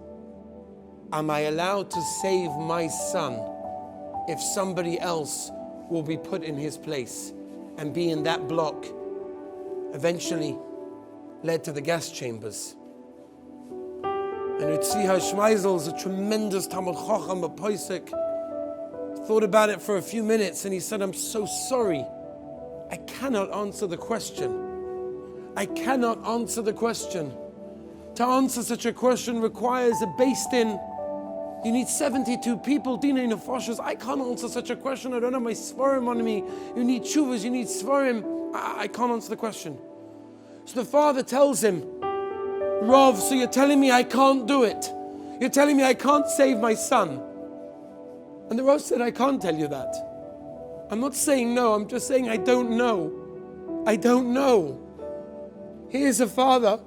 [SPEAKER 1] Am I allowed to save my son if somebody else will be put in his place and be in that block? Eventually led to the gas chambers. And Tzvi Shmeisel is a tremendous Talmud Chacham, a Paisek. Thought about it for a few minutes and he said, I'm so sorry. I cannot answer the question. I cannot answer the question. To answer such a question requires a based in. You need 72 people, Dinei Nefashos. I can't answer such a question. I don't have my Svarim on me. You need Shuvas, you need Svarim. I can't answer the question. So the father tells him, Rav, so you're telling me I can't do it? You're telling me I can't save my son? And the Rav said, I can't tell you that. I'm not saying no, I'm just saying I don't know. I don't know. Here's a father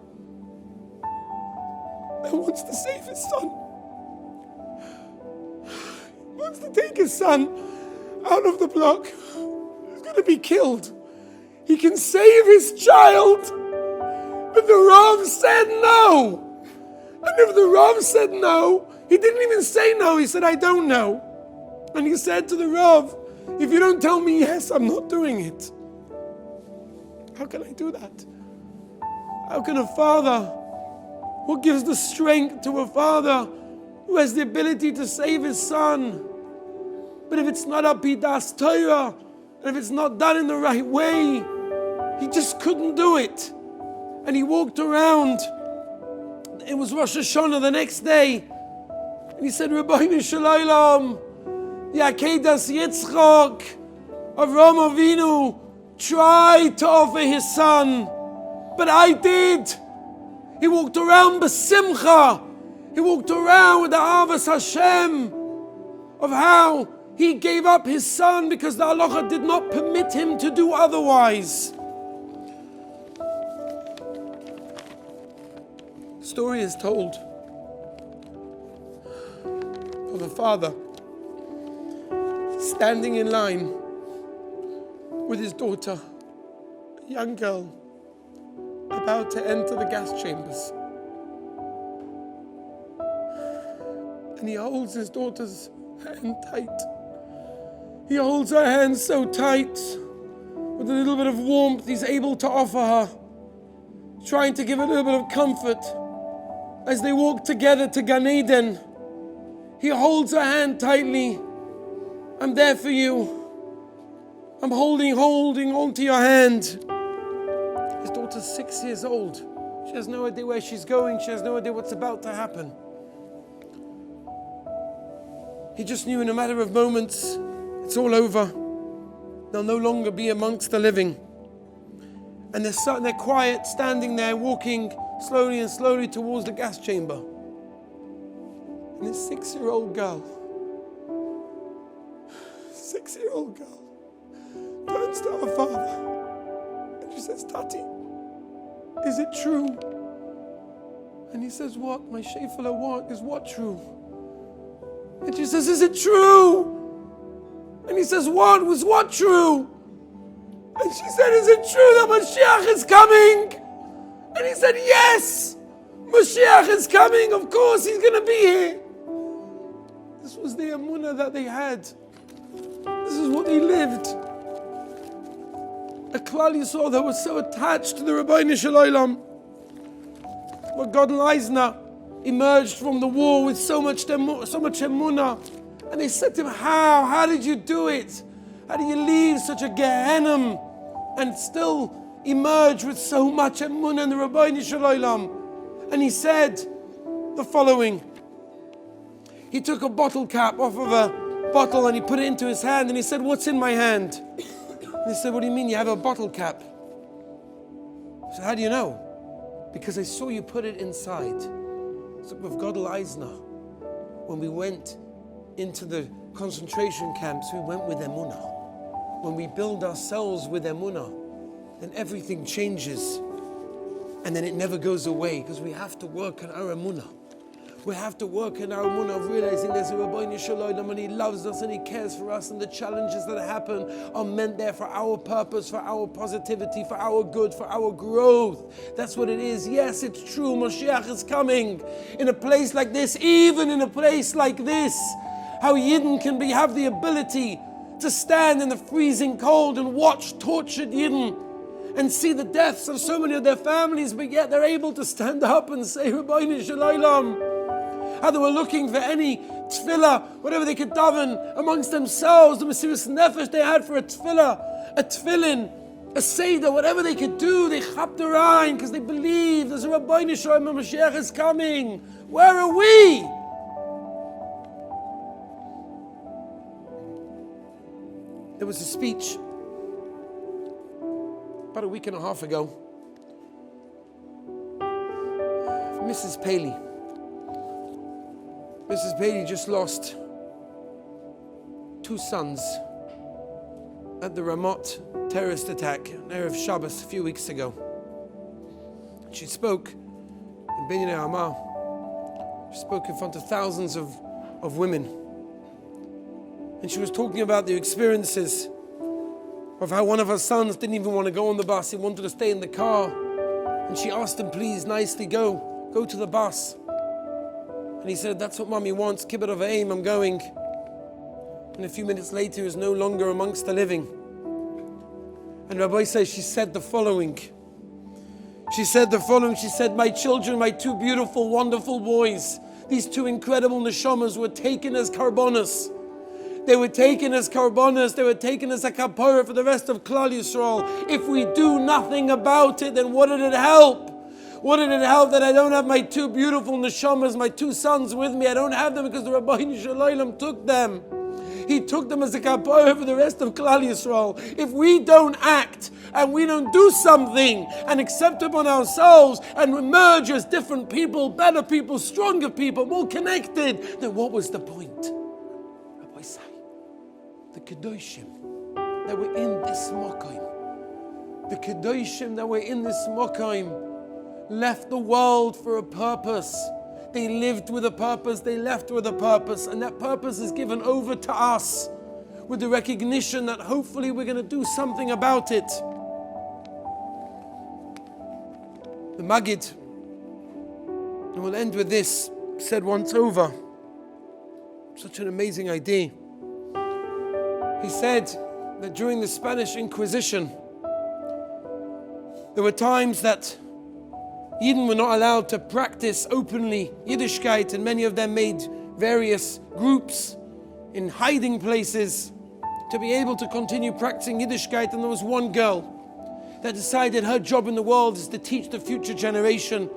[SPEAKER 1] that wants to save his son. He wants to take his son out of the block. He's going to be killed. He can save his child. But the Rav said no. And if the Rav said no, he didn't even say no. He said, I don't know. And he said to the Rav, if you don't tell me yes, I'm not doing it. How can I do that? How can a father, what gives the strength to a father who has the ability to save his son? But if it's not a pidas Torah, and if it's not done in the right way, he just couldn't do it. And he walked around. It was Rosh Hashanah the next day. And he said, Rabbeinu Shalom, the Akedas Yitzchak of Rama Avinu tried to offer his son, but I did. He walked around b'simcha. He walked around with the Avas Hashem of how he gave up his son because the halacha did not permit him to do otherwise. Story is told of a father standing in line with his daughter, a young girl, about to enter the gas chambers.
[SPEAKER 2] and he holds his daughter's hand tight. He holds her hand so tight, with a little bit of warmth he's able to offer her, trying to give a little bit of comfort. As they walk together to Gan Eden, he holds her hand tightly. I'm there for you. I'm holding on to your hand. His daughter's 6 years old. She has no idea where she's going. She has no idea what's about to happen. He just knew in a matter of moments, it's all over. They'll no longer be amongst the living. And they're quiet, standing there, walking slowly and slowly towards the gas chamber. And this 6-year-old girl, 6-year-old girl, turns to her father and she says, Tati, is it true? And he says, what? My Shefela, what? Is what true? And she says, is it true? And he says, what? Was what true? And she said, is it true that Mashiach is coming? And he said, yes, Mashiach is coming. Of course, he's going to be here. This was the emunah that they had. This is what they lived. A Klal Yisrael that was so attached to the Rabbeinu Shalom. Where God Eisner emerged from the war with so much emunah. And they said to him, how did you do it? How do you leave such a Gehenna and still emerge with so much emunah in the Rabbeinu Shalom? And he said the following. He took a bottle cap off of a bottle and he put it into his hand and he said, what's in my hand? And he said, what do you mean you have a bottle cap? I said, how do you know? Because I saw you put it inside. So with God Eisner, when we went into the concentration camps, we went with emunah. When we build ourselves with emunah, then everything changes. And then it never goes away because we have to work on our emunah. We have to work in our emunah of realizing there's a Rabbeinu Shalom and he loves us and he cares for us, and the challenges that happen are meant there for our purpose, for our positivity, for our good, for our growth. That's what it is. Yes, it's true. Mashiach is coming. In a place like this, even in a place like this, how Yidden can have the ability to stand in the freezing cold and watch tortured Yidden and see the deaths of so many of their families, but yet they're able to stand up and say, Rabbeinu Shalom. How they were looking for any tefillah, whatever they could daven amongst themselves, the Mesiras Nefesh they had for a tefillah, a tefillin, a seder, whatever they could do, they chapped their eye because they believe there's a Rabbeinu Shalom and Mashiach is coming. Where are we? There was a speech about a week and a half ago. Mrs. Paley. Mrs. Paley just lost 2 sons at the Ramot terrorist attack, Erev Shabbos, a few weeks ago. She spoke in Binyanei Rama. She spoke in front of thousands of women. And she was talking about the experiences of how one of her sons didn't even want to go on the bus. He wanted to stay in the car. And she asked him, please, nicely, go to the bus. And he said, that's what mommy wants, kibbut of aim, I'm going. And a few minutes later, he was no longer amongst the living. And Rabbi says, she said the following. She said, my children, my 2 beautiful, wonderful boys, these 2 incredible neshamas were taken as karbonos. They were taken as karbonos, they were taken as a kapara for the rest of Klal Yisrael. If we do nothing about it, then what did it help? What did it help that I don't have my 2 beautiful neshamas, my 2 sons with me? I don't have them because the Rabbeinu Shalom took them. He took them as a kapara for the rest of Klal Yisrael. If we don't act and we don't do something and accept upon ourselves and emerge as different people, better people, stronger people, more connected, then what was the point? Rabbi say, the Kedoshim that were in this Mokaim, the Kedoshim that were in this Mokaim, left the world for a purpose. They lived with a purpose, they left with a purpose, and that purpose is given over to us with the recognition that hopefully we're going to do something about it. The Maggid, and we'll end with this, said once over, Such an amazing idea. He said that during the Spanish Inquisition, there were times that Yidden were not allowed to practice openly Yiddishkeit, and many of them made various groups in hiding places to be able to continue practicing Yiddishkeit. And there was one girl that decided her job in the world is to teach the future generation.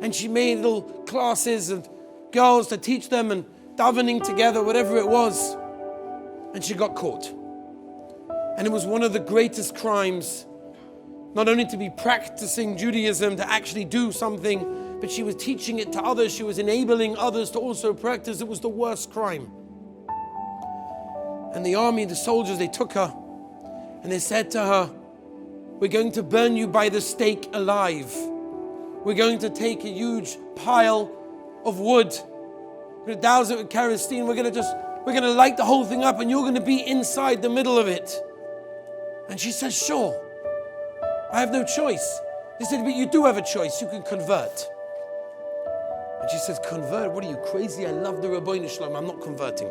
[SPEAKER 2] And she made little classes of girls to teach them and davening together, whatever it was. And she got caught. And it was one of the greatest crimes, not only to be practicing Judaism, to actually do something, but she was teaching it to others. She was enabling others to also practice. It was the worst crime. And the army, the soldiers, they took her and they said to her, "We're going to burn you by the stake alive. We're going to take a huge pile of wood. We're going to douse it with kerosene. We're going to light the whole thing up, and you're going to be inside the middle of it." And she says, "Sure, I have no choice." They said, "But you do have a choice. You can convert." And she says, "Convert? What are you, crazy? I love the Rabbeinu Shalom. I'm not converting."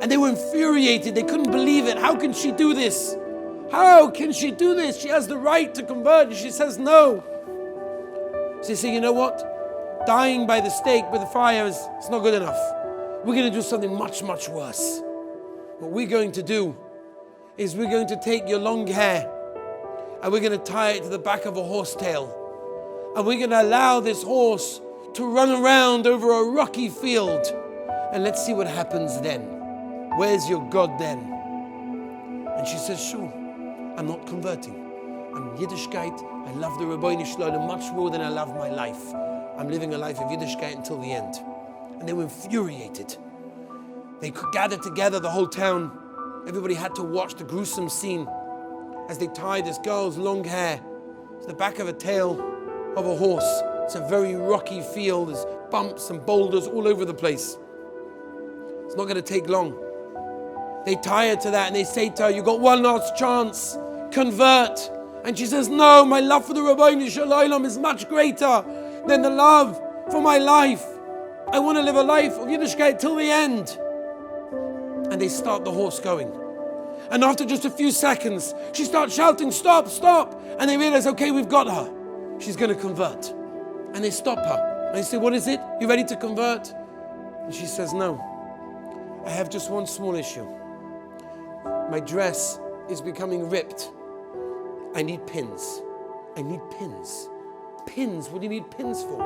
[SPEAKER 2] And they were infuriated. They couldn't believe it. How can she do this? How can she do this? She has the right to convert. And she says, "No." So they say, "You know what? Dying by the stake, by the fire, it's not good enough. We're going to do something much, much worse. What we're going to do is we're going to take your long hair and we're going to tie it to the back of a horse tail. And we're going to allow this horse to run around over a rocky field. And let's see what happens then. Where's your God then?" And she says, "Sure, I'm not converting. I'm Yiddishkeit. I love the Rabbeinu Shalom much more than I love my life. I'm living a life of Yiddishkeit until the end." And they were infuriated. They gathered together, the whole town. Everybody had to watch the gruesome scene as they tied this girl's long hair to the back of a tail of a horse. It's a very rocky field. There's bumps and boulders all over the place. It's not going to take long. They tie her to that and they say to her, "You got one last chance. Convert." And she says, "No, my love for the Rabbeinu Shalom is much greater than the love for my life. I want to live a life of Yiddishkeit till the end." And they start the horse going. And after just a few seconds, she starts shouting, "Stop, stop." And they realize, okay, we've got her. She's going to convert. And they stop her. And they say, "What is it? You ready to convert?" And she says, "No, I have just one small issue. My dress is becoming ripped. I need pins. I need pins." "Pins? What do you need pins for?"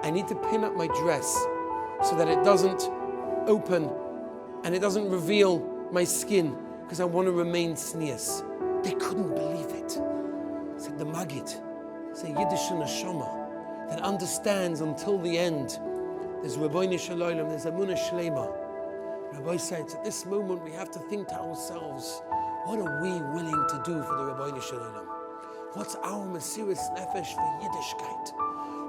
[SPEAKER 2] "I need to pin up my dress so that it doesn't open and it doesn't reveal my skin because I want to remain sneers." They couldn't believe it. It's like the Maggid, it's a Yiddish neshama that understands until the end. There's Rabbeinu Shalom, there's Amunah Shlema. Rabbi says, at this moment we have to think to ourselves, what are we willing to do for the Rabbeinu Shalom? What's our Mesiras Nefesh for Yiddishkeit?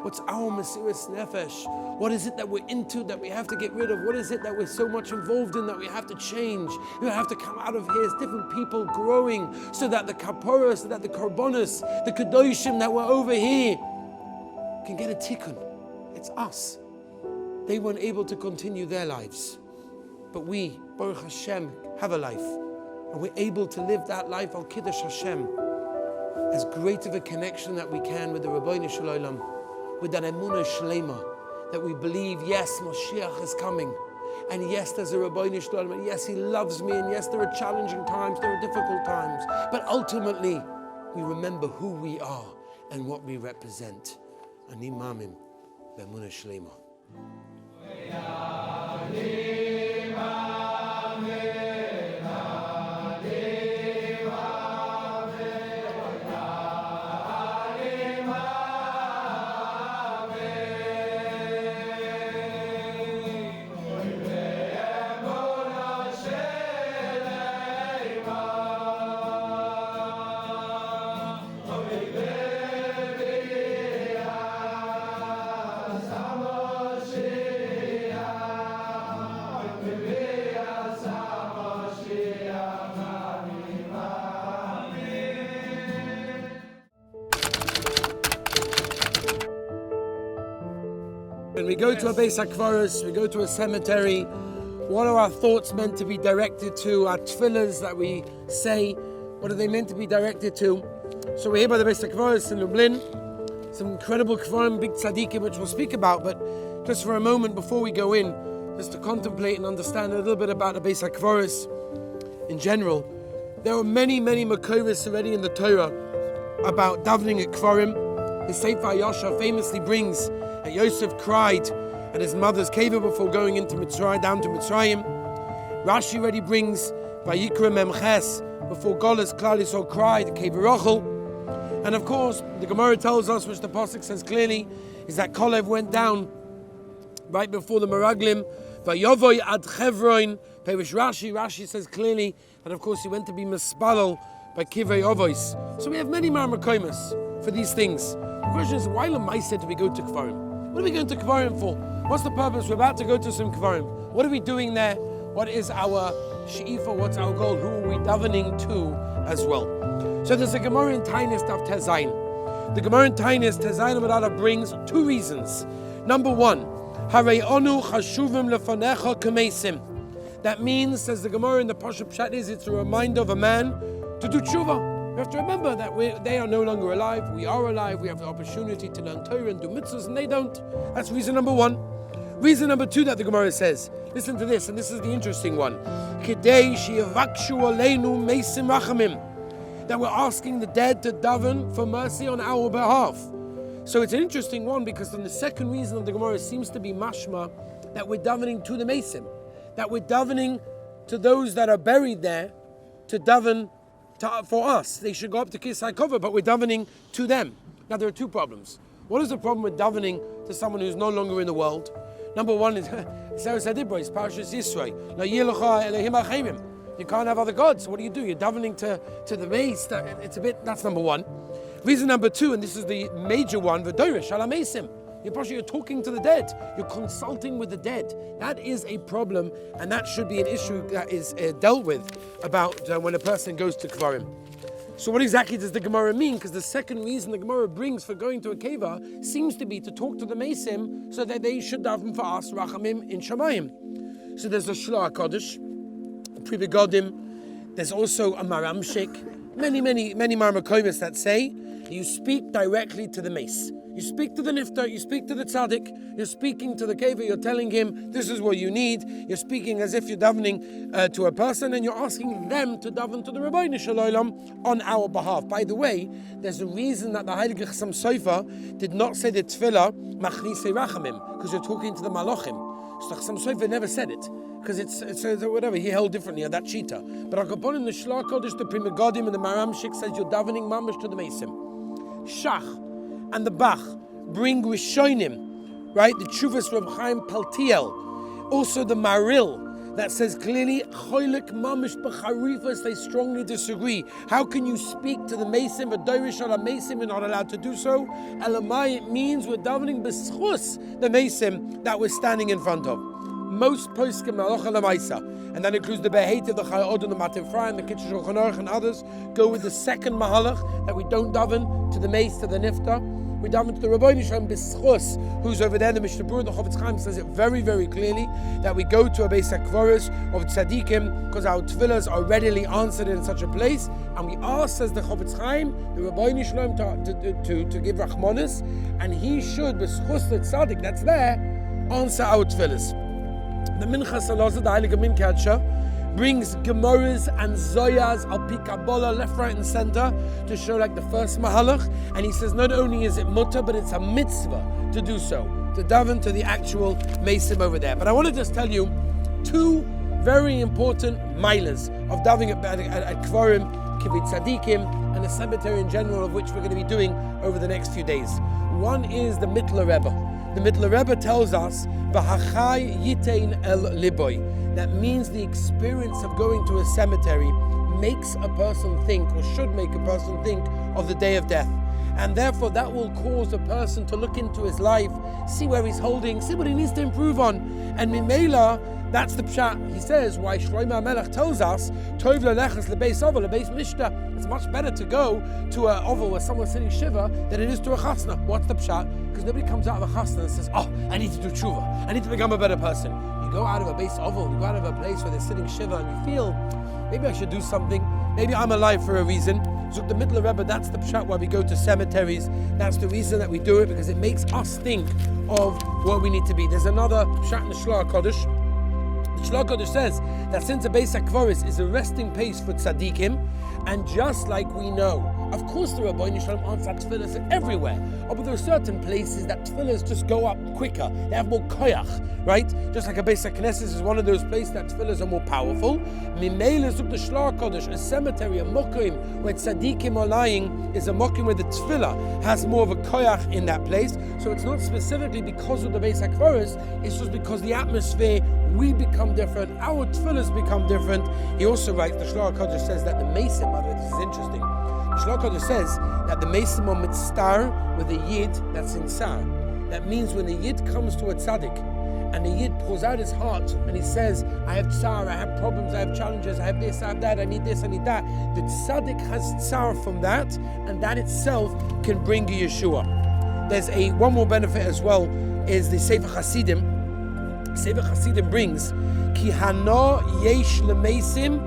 [SPEAKER 2] What's our Mesiras Nefesh? What is it that we're into that we have to get rid of? What is it that we're so much involved in that we have to change? We have to come out of here as different people growing so that the kaporas, so that the korbanos, the kadoshim that were over here can get a tikkun. It's us. They weren't able to continue their lives. But we, Baruch Hashem, have a life. And we're able to live that life al Kiddush Hashem. As great of a connection that we can with the Rabbeinu Shalom, with that Emunah Shlema, that we believe, yes, Moshiach is coming, and yes, there's a Rabbeinu Shalom, and yes, he loves me, and yes, there are challenging times, there are difficult times, but ultimately, we remember who we are and what we represent. Ani Mamim, Emunah Shlema. When we go to a Beis HaKvaros, we go to a cemetery, What are our thoughts meant to be directed to? Our tefillahs that we say, what are they meant to be directed to? So we're here by the Beis HaKvaros in Lublin. Some incredible kvarim, big tzaddikim, which we'll speak about, but just for a moment before we go in, just to contemplate and understand a little bit about the Beis HaKvaros in general. There are many, many makoros already in the Torah about davening at kvarim. The Sefer Yasha famously brings that Yosef cried at his mother's kever before going into Mitzrayim, down to Mitzrayim. Rashi already brings Vayikra Memches before Golas Klal Yisrael cried at kever Rachel. And of course, the Gemara tells us, which the Pasuk says clearly, is that Kolev went down right before the Meraglim. Vayovoy ad Chevron. Perish Rashi says clearly that of course he went to be Mispalel by Kivei Ovois. So we have many Marmakoimus for these things. The question is, why Lamaisa do we go to Kvarim? What are we going to Kvarim for? What's the purpose? We're about to go to some Kvarim. What are we doing there? What is our She'ifa? What's our goal? Who are we davening to as well? So there's a Gemara in Tainis Daf Tezayin. The Gemara in Tainis Tezayin Amidala brings two reasons. Number one, Harei onu chashuvim lefanecha k'meisim. That means, says the Gemara in the Pasha Pshat, it's a reminder of a man to do tshuva. We have to remember that they are no longer alive, we are alive, we have the opportunity to learn Torah and do mitzvahs, and they don't. That's reason number one. Reason number two that the Gemara says, listen to this, and this is the interesting one. Kidei she'yavakshu aleinu meisim rachamim. That we're asking the dead to daven for mercy on our behalf. So it's an interesting one, because then the second reason of the Gemara seems to be mashma, that we're davening to the meisim. That we're davening to those that are buried there to daven for us. They should go up to Kiss HaKover, but we're davening to them. Now there are two problems. What is the problem with davening to someone who's no longer in the world? Number one is Sarah Sadibra, it's Parashas Yisrael. You can't have other gods. What do? You're davening to the mace. That's number one. Reason number two, and this is the major one, V'doirish ala meisim. You're talking to the dead. You're consulting with the dead. That is a problem, and that should be an issue that is dealt with about when a person goes to Kvarim. So what exactly does the Gemara mean? Because the second reason the Gemara brings for going to a keva seems to be to talk to the Mesim so that they should daven for us, Rachamim, in Shamayim. So there's a Shloah Kodesh, a Pri Begodim, there's also a Maramshik, many Marmakomis that say you speak directly to the mace. You speak to the niftar, you speak to the tzaddik, you're speaking to the kever, you're telling him this is what you need. You're speaking as if you're davening to a person, and you're asking them to daven to the Rebbe Shalom on our behalf. By the way, there's a reason that the Heilige Chassam Sofer did not say the tefillah Machnise Rachamim, because you're talking to the Malachim. So Chassam Sofer never said it, because it's whatever, he held differently at that shita. But Akaponim, the Shloah Kodesh, the Pri Megadim, and the Maramshik says you're davening mamash to the Mesim. Shach and the Bach bring Rishonim, right? The Chuvas Reb Chaim Paltiel, also the Maril, that says clearly Cholik Mamish B'Charifas. They strongly disagree. How can you speak to the Mesim, V'doirish ala Mesim? You're not allowed to do so. Elamai, it means we're davening b'schus the Mesim that we're standing in front of. Most poskim halacha lemaisa, and that includes the Beheitiv, the Chayod, and the Mativ Fry, and the Kitzur Shulchan Aruch, and others, go with the second mahalach, that we don't daven to the mace, to the nifta. We daven to the Rebbe Shalom b'schus, who's over there. The Mishnah Berurah, the Chofetz Chaim says it very, very clearly, that we go to a Beis HaKvaros of tzaddikim, because our tefillahs are readily answered in such a place, and we ask, says the Chofetz Chaim, the Rebbe Shalom to give rachmanis, and he should, b'schus the tzaddik that's there, answer our tefillahs. The Minchas Salazar, the Heilige Minkatsha, brings Gemaras and Zoyas, Al-Pi Kabbalah, left, right, and center, to show like the first Mahalach. And he says not only is it mutter, but it's a mitzvah to do so, to daven to the actual Mesim over there. But I want to just tell you two very important Mylas of davening at Kvarim, Kivit Tzadikim, and the cemetery in general, of which we're going to be doing over the next few days. One is the Mittler Rebbe. The Mittler Rebbe tells us, V'hachai yitein el liboy. That means the experience of going to a cemetery makes a person think, or should make a person think, of the day of death. And therefore that will cause a person to look into his life, see where he's holding, see what he needs to improve on. And Myla, that's the pshat. He says why Shlomo HaMelech tells us, Tov leleches lebeis ovel, lebeis mishta. It's much better to go to a ovel where someone's sitting shiva than it is to a chasna. What's the pshat? Because nobody comes out of a chasna and says, oh, I need to do tshuva, I need to become a better person.
[SPEAKER 1] you go out of a base oval, you go out of a place where they're sitting shiva, and you feel, maybe I should do something, maybe I'm alive for a reason. So the middle of Rebbe, that's the pshat why we go to cemeteries. That's the reason that we do it, because it makes us think of what we need to be. There's another pshat in the Shlach HaKodesh. The Shlach HaKodesh says that since a Beis HaKvaros is a resting place for tzaddikim, and just like we know, of course the Rabbeinu Shalom answer tefillahs everywhere, but there are certain places that tefillahs just go up quicker. They have more koyach, right? Just like a Beis HaKnesses is one of those places that tefillahs are more powerful. Myla zuk the Shlach HaKodesh, a cemetery, a mokim where tzaddikim are lying, is a mokim where the tefillah has more of a koyach in that place. So it's not specifically because of the Beis HaKvaros, it's just because the atmosphere, we become different, our tefillahs become different. He also writes, the Shlach HaKodesh says that the Mesim, by the way, this is interesting. The Shlach HaKodesh says that the Mesim are mitzstar with a yid that's in tsar. That means when a yid comes to a tzaddik and the yid pours out his heart and he says, I have tsar, I have problems, I have challenges, I have this, I have that, I need this, I need that. The tzaddik has tsar from that, and that itself can bring you Yeshua. There's one more benefit as well, is the Sefer Hasidim. Sefer Hasidim brings Ki hano yesh lemesim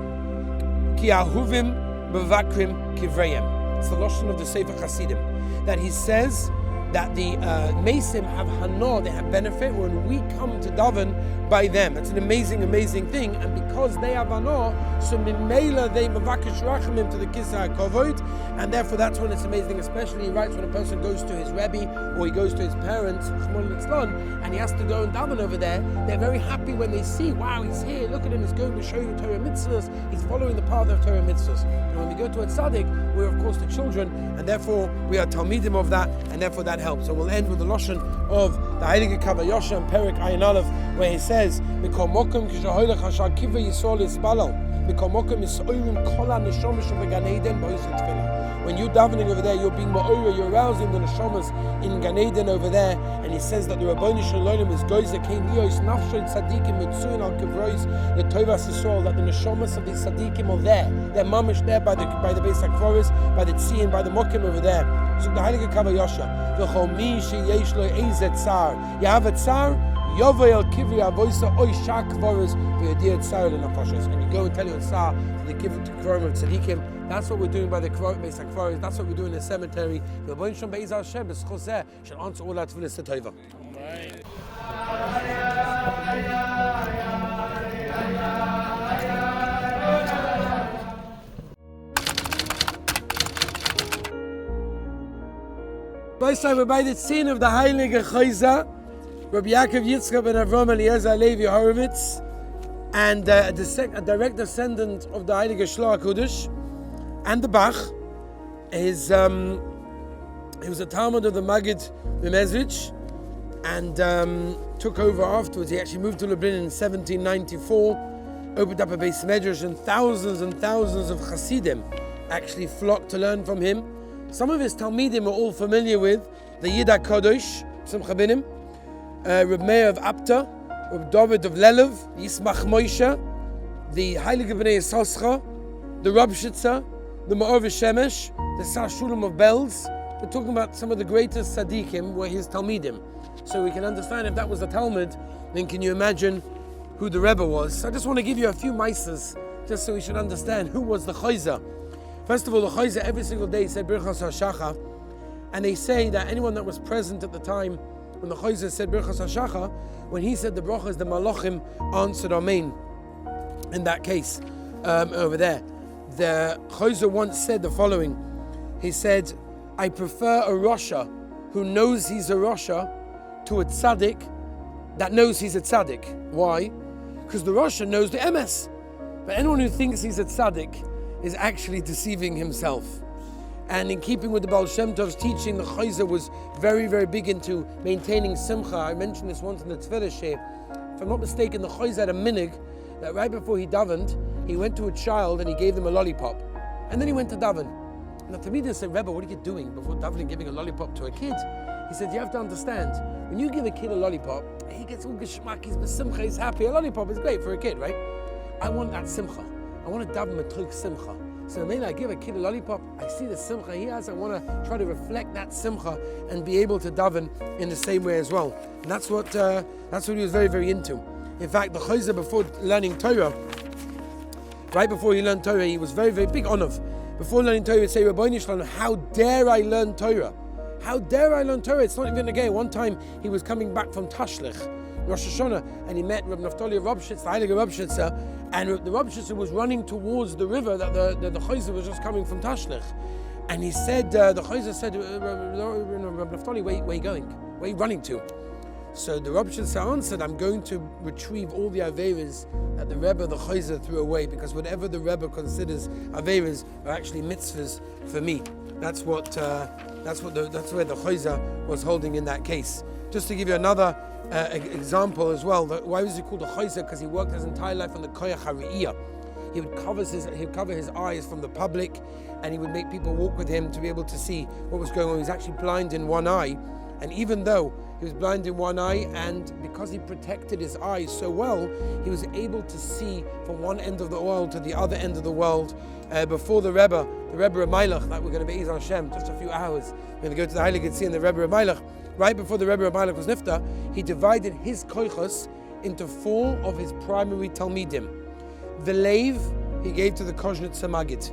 [SPEAKER 1] ki ahuvim bevakrim kivrayim. It's the lashon of the Sefer Hasidim, that he says that the mesim have hano, they have benefit when we come to daven by them. It's an amazing, amazing thing, and because they have hano, so Myla they mevakish rachamim to the kisa hakovod, and therefore that's when it's amazing. Especially he writes when a person goes to his Rebbe or he goes to his parents, and he has to go and daven over there. They're very happy when they see, wow, he's here. Look at him, he's going to show you Torah mitzvahs. He's following the path of Torah mitzvahs. And when we go to a tzaddik, we're of course the children, and therefore we are talmidim of that, and therefore that helps. So we'll end with the lashon of the Heilige Kavayosha and Perik Ayin Aleph, where he says, "Mikol mokum kishaholech hashar kiva yisrael yispalal, mikol mokum yisoyim kol haneshama shebegan Eden b'oisei tefillah." When you're davening over there, you're being ma'ora, you're arousing the neshamas in Gan Eden over there, and he says that the Rabbeinu Shalom is goyzer kein lios nafshei tzadikim mitzuin al kivrois the tovas Yisrael, that the neshamas of the tzadikim are there. They're mamish there by the Beis HaKvaros, by the tzion, by the mokim over there. So the Heilige Kavayosha, v'chol mi sheyesh lo eizet tsar, you have a tsar, Yovei el kivri avoisa oy shak kvaros v'yadir tsar lenafashos. And you go and tell your tsar to the kivri kvarim of tzadikim. That's what we're doing by the Beis HaKvaros. That's what we're doing in the cemetery. The Rabbeinu Shalom be'ezah Hashem b'schoseh shall answer all our tefillas to tova. We're by the scene of the Heilige Heiser, Rabbi Yaakov Yitzchak ben Avram Eliezer Levi Horowitz, and a direct descendant of the Heilige Shlach HaKodesh, and the Bach. He was a Talmud of the Maggid Mezrich, and took over afterwards. He actually moved to Lublin in 1794, opened up a Beis Medrash, and thousands of Hasidim actually flocked to learn from him. Some of his Talmidim are all familiar with the Yid HaKadosh, Simcha Binim, Reb Meir of Apta, Reb David of Lelev, Yismach Moshe, the Heilige Bnei Yisoscha, the Rabshitza, the Ma'or Shemesh, the Sar Shulam of Belz. We're talking about some of the greatest tzaddikim were his Talmidim. So we can understand if that was the Talmud, then can you imagine who the Rebbe was? So I just want to give you a few maaseh, just so we should understand who was the Heiser. First of all, the Heiser every single day said Birchas HaShacha, and they say that anyone that was present at the time when the Heiser said Birchas HaShacha, when he said the brachas, the Malachim answered Amen. In that case, over there, the Heiser once said the following. He said, I prefer a Rasha who knows he's a Rasha to a tzaddik that knows he's a tzaddik. Why? Because the Rasha knows the emes. But anyone who thinks he's a tzaddik is actually deceiving himself. And in keeping with the Baal Shem Tov's teaching, the Heiser was very, very big into maintaining simcha. I mentioned this once in the Tefillah Sheh. If I'm not mistaken, the Heiser had a minig that right before he davened, he went to a child and he gave them a lollipop. And then he went to daven. And the Talmidim said, Rebbe, what are you doing before davening, giving a lollipop to a kid? He said, you have to understand, when you give a kid a lollipop, he gets all geschmack, he's besimcha, he's happy. A lollipop is great for a kid, right? I want that simcha. I want to daven matruk simcha. So maybe I give a kid a lollipop, I see the simcha he has, I want to try to reflect that simcha and be able to daven in the same way as well. And that's what he was very, very into.
[SPEAKER 2] In fact, the Heiser, before learning Torah, right before he learned Torah, he was very, very big on of. Before learning Torah, he would say, Rabbi Shalom, how dare I learn Torah? How dare I learn Torah? It's not even a gay. One time he was coming back from Tashlich, Rosh Hashanah, and he met Rabbi Naftali Rabshitz, the Heilige Rabshitzer, and the Rabshitzer was running towards the river that the Heiser was just coming from Tashlich. And he said, the Heiser said, Rabbi Naftali, where are you going? Where are you running to? So the Rabshitzer answered, I'm going to retrieve all the Averas that the Rebbe, the Heiser, threw away, because whatever the Rebbe considers Averas are actually mitzvahs for me. That's where the Heiser was holding in that case. Just to give you another example as well, why was he called a Heiser? Because he worked his entire life on the Koyach HaRe'iyah. He would cover his eyes from the public, and he would make people walk with him to be able to see what was going on. He was actually blind in one eye, and even though he was blind in one eye, and because he protected his eyes so well, he was able to see from one end of the world to the other end of the world. Before the Rebbe Myla, that we're going to be Ezer Hashem, just a few hours, we're going to go to the Heilige Tzien, the Rebbe Myla. Right before the Rebbe Myla was nifta, he divided his koichos into 4 of his primary talmidim. The Leiv he gave to the Kozhnitzer Magid.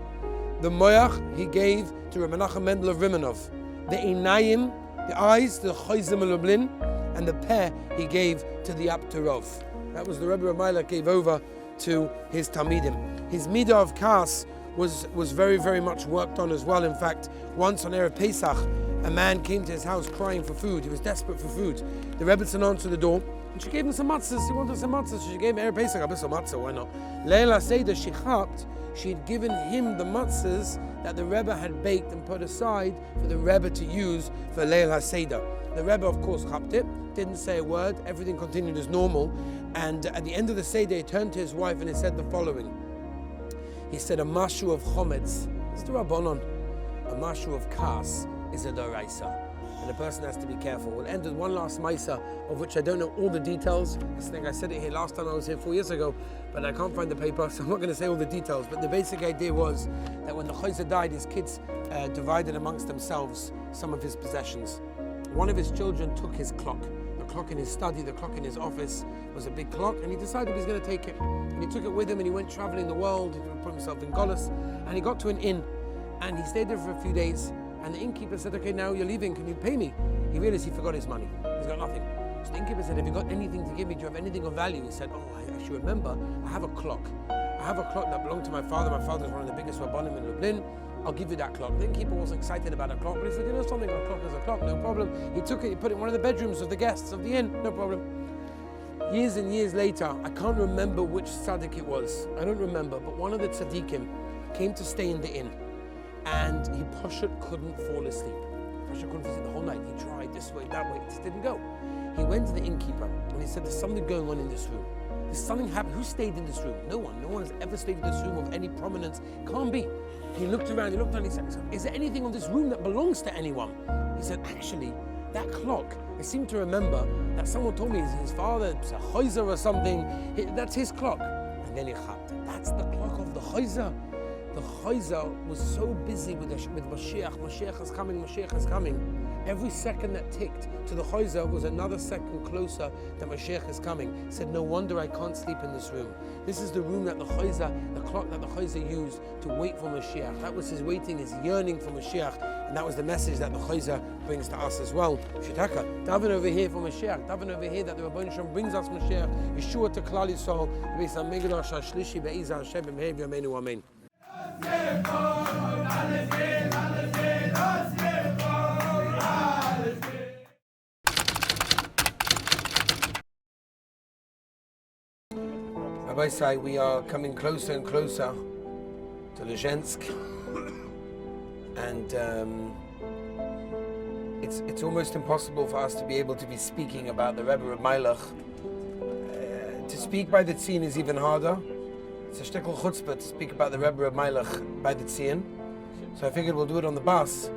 [SPEAKER 2] The Moyach he gave to Rabbi Menachem Mendel of Rimanov. The Einayim, the eyes, to the Chayzim Lublin, and the Peh he gave to the Apterov. That was the Rebbe Myla gave over to his talmidim. His midah of kas was very, very much worked on as well. In fact, once on Erev Pesach, a man came to his house crying for food. He was desperate for food. The Rebbetzin answered the door, and she gave him some matzahs. He wanted some matzahs, so she gave him Erev Pesach, a bit of matzah, why not? Leila Seder, she chapped, she had given him the matzahs that the Rebbe had baked and put aside for the Rebbe to use for Leila Seder. The Rebbe, of course, chapped it, didn't say a word, everything continued as normal, and at the end of the Seder, he turned to his wife and he said the following. He said, a mashu of chometz is the Rabbanon, a mashu of kas is a doraisa, and the person has to be careful. We'll end with one last maisa, of which I don't know all the details. I think I said it here last time I was here 4 years ago, but I can't find the paper, so I'm not going to say all the details. But the basic idea was that when the Heiser died, his kids divided amongst themselves some of his possessions. One of his children took his clock. The clock in his study, the clock in his office was a big clock, and he decided he was going to take it. And he took it with him, and he went traveling the world. He put himself in Golis, and he got to an inn, and he stayed there for a few days. And the innkeeper said, okay, now you're leaving, can you pay me? He realized he forgot his money. He's got nothing. So the innkeeper said, have you got anything to give me? Do you have anything of value? He said, oh, I actually remember, I have a clock. I have a clock that belonged to my father. My father was one of the biggest rabbanim in Lublin. I'll give you that clock. The innkeeper wasn't excited about a clock, but he said, you know something, a clock is a clock, no problem. He took it, he put it in one of the bedrooms of the guests of the inn, no problem. Years and years later, I can't remember which tzaddik it was. I don't remember, but one of the tzaddikim came to stay in the inn, and he Pashut couldn't fall asleep. Pashut couldn't fall asleep the whole night. He tried this way, that way, it just didn't go. He went to the innkeeper, and he said, there's something going on in this room. There's something happened. Who stayed in this room? No one. No one has ever stayed in this room of any prominence. Can't be. He looked around, and he said, is there anything on this room that belongs to anyone? He said, actually, that clock, I seem to remember that someone told me his father, it's a Heiser or something, that's his clock. And then he chapped, that's the clock of the Heiser. The Heiser was so busy with Mashiach. Mashiach is coming, Mashiach is coming. Every second that ticked to the Heiser was another second closer that Mashiach is coming. He said, no wonder I can't sleep in this room. This is the room that the Heiser, the clock that the Heiser used to wait for Mashiach. That was his waiting, his yearning for Mashiach. And that was the message that the Heiser brings to us as well. Shitaka, daven over here for Mashiach. Daven over here that the Rabbi Shem brings us Mashiach. Yeshua to Klal Yisrael. Beis HaMikdash HaShlishi Be'ezah Hashem B'meiv Yameinu Amen. Rabbi Sai, we are coming closer and closer to Lezhensk, and it's almost impossible for us to be able to be speaking about the Rebbe of Myla. To speak by the Tzien is even harder. It's a shtickle chutzpah to speak about the Rebbe of Myla by the Tzien. So I figured we'll do it on the bus,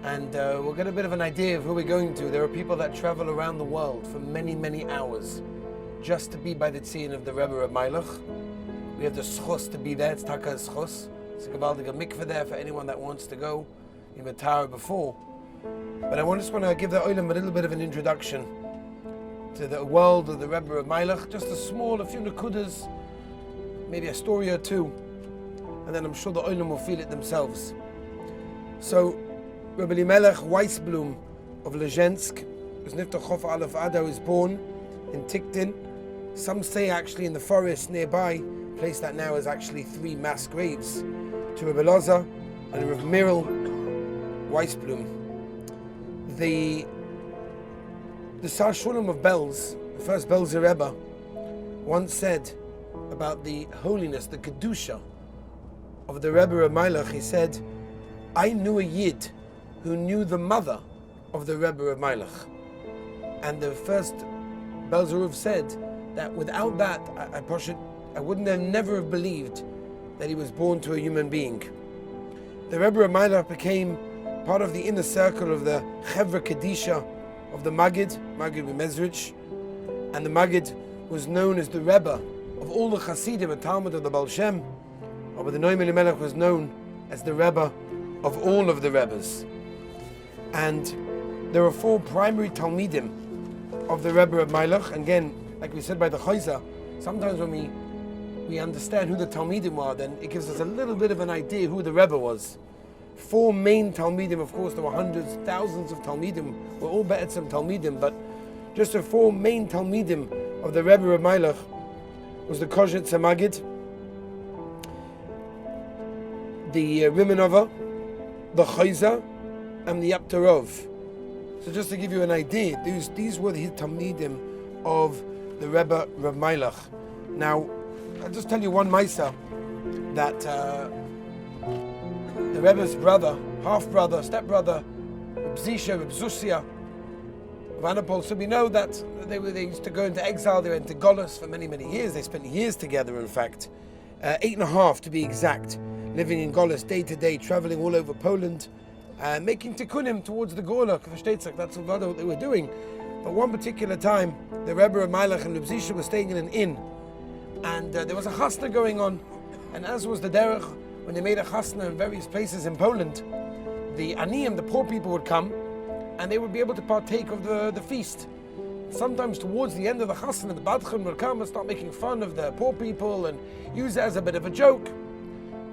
[SPEAKER 2] and we'll get a bit of an idea of who we're going to. There are people that travel around the world for many, many hours just to be by the Tzien of the Rebbe of Myla. We have the schos to be there. It's taka schos. It's a gewaldige mikveh there for anyone that wants to go. In the tower before. But I just want to give the Olam a little bit of an introduction
[SPEAKER 1] to the world of the Rebbe of Myla. Just a few nakudas, maybe a story or two, and then I'm sure the Olam will feel it themselves. So, Rebbe Elimelech Weisblum of Lezhensk, who's Nifta Chof Aleph Adar, was born in Tiktin. Some say actually in the forest nearby, a place that now is actually 3 mass graves, to Rebbe Loza and Rebbe Mirel Weisblum. The Sar Shulam of Belz, the first Belzer Rebbe, once said about the holiness, the Kedusha of the Rebbe of Myla. He said, I knew a Yid who knew the mother of the Rebbe of Myla. And the first Belzer said that without that, I wouldn't have never have believed that he was born to a human being. The Rebbe of Myla became part of the inner circle of the Chevra Kedisha of the Maggid B'Mezrich, and the Maggid was known as the Rebbe of all the Hasidim and Talmud of the Baal Shem, but the Noam Elimelech was known as the Rebbe of all of the Rebbes. And there are 4 primary Talmidim of the Rebbe of Myla. Again, like we said by the Heiser, sometimes when we understand who the Talmidim are, then it gives us a little bit of an idea who the Rebbe was. 4 main Talmidim, of course, there were hundreds, thousands of Talmidim, were all Be'etzem Talmidim, but just the 4 main Talmidim of the Rebbe of Myla was the Kozhetz Maggid, the Rimanova, the Heiser, and the Yaptarov. So just to give you an idea, these were the Talmidim of the Rebbe Rav Myla. Now, I'll just tell you one Mysa that the Rebbe's brother, half-brother, step-brother, Reb Zisha, Reb Zusia of Anapol. So we know that they used to go into exile. They went to Golos for many, many years. They spent years together, in fact. 8.5 to be exact, living in Golos day to day, traveling all over Poland, making tikkunim towards the Gola. That's what they were doing. But one particular time, the Rebbe of Myla and Reb Zisha were staying in an inn, and there was a chasna going on. And as was the derech, when they made a chasna in various places in Poland, the aniyim, the poor people, would come and they would be able to partake of the feast. Sometimes towards the end of the chasna, the badchan would come and start making fun of the poor people and use it as a bit of a joke.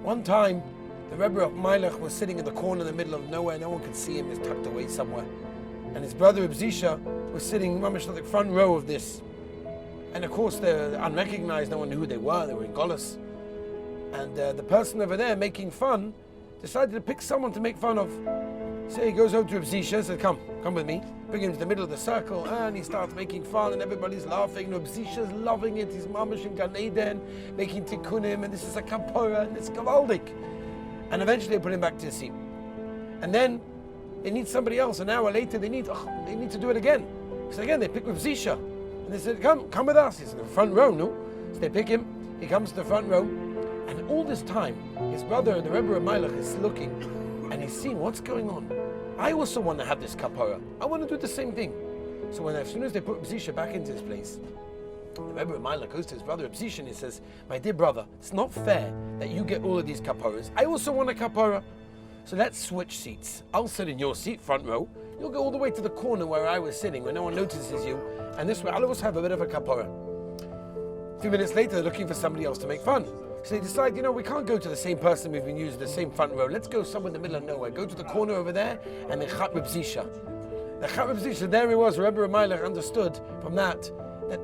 [SPEAKER 1] One time, the Rebbe of Myla was sitting in the corner in the middle of nowhere. No one could see him. He was tucked away somewhere. And his brother Reb Zisha was sitting mamish at the front row of this. And of course, they're unrecognized. No one knew who they were. They were in Golos. And the person over there making fun decided to pick someone to make fun of. So he goes over to Reb Zisha, says, come with me. Bring him to the middle of the circle, and he starts making fun, and everybody's laughing. Reb Zisha's loving it. He's mamish in Gan Eden, making tikkunim, and this is a kapora, and it's gavaldik. And eventually they put him back to his seat. And then they need somebody else. An hour later, they need to do it again. So again, they pick Reb Zisha. And they said, come with us. He's in the front row, no? So they pick him. He comes to the front row. And all this time, his brother, the Rebbe of Myla, is looking. And he's seeing what's going on. I also want to have this kapara. I want to do the same thing. So as soon as they put Reb Zisha back into his place, the Rebbe of Myla goes to his brother Reb Zisha and he says, my dear brother, it's not fair that you get all of these kaparas. I also want a kapara. So let's switch seats. I'll sit in your seat, front row. You'll go all the way to the corner where I was sitting, where no one notices you. And this way, I'll also have a bit of a kapara. A few minutes later, they're looking for somebody else to make fun. So they decide, we can't go to the same person we've been using, the same front row. Let's go somewhere in the middle of nowhere. Go to the corner over there, and then Chat Reb Zisha. The Chat Reb Zisha, there he was. Rebbe Myla understood from that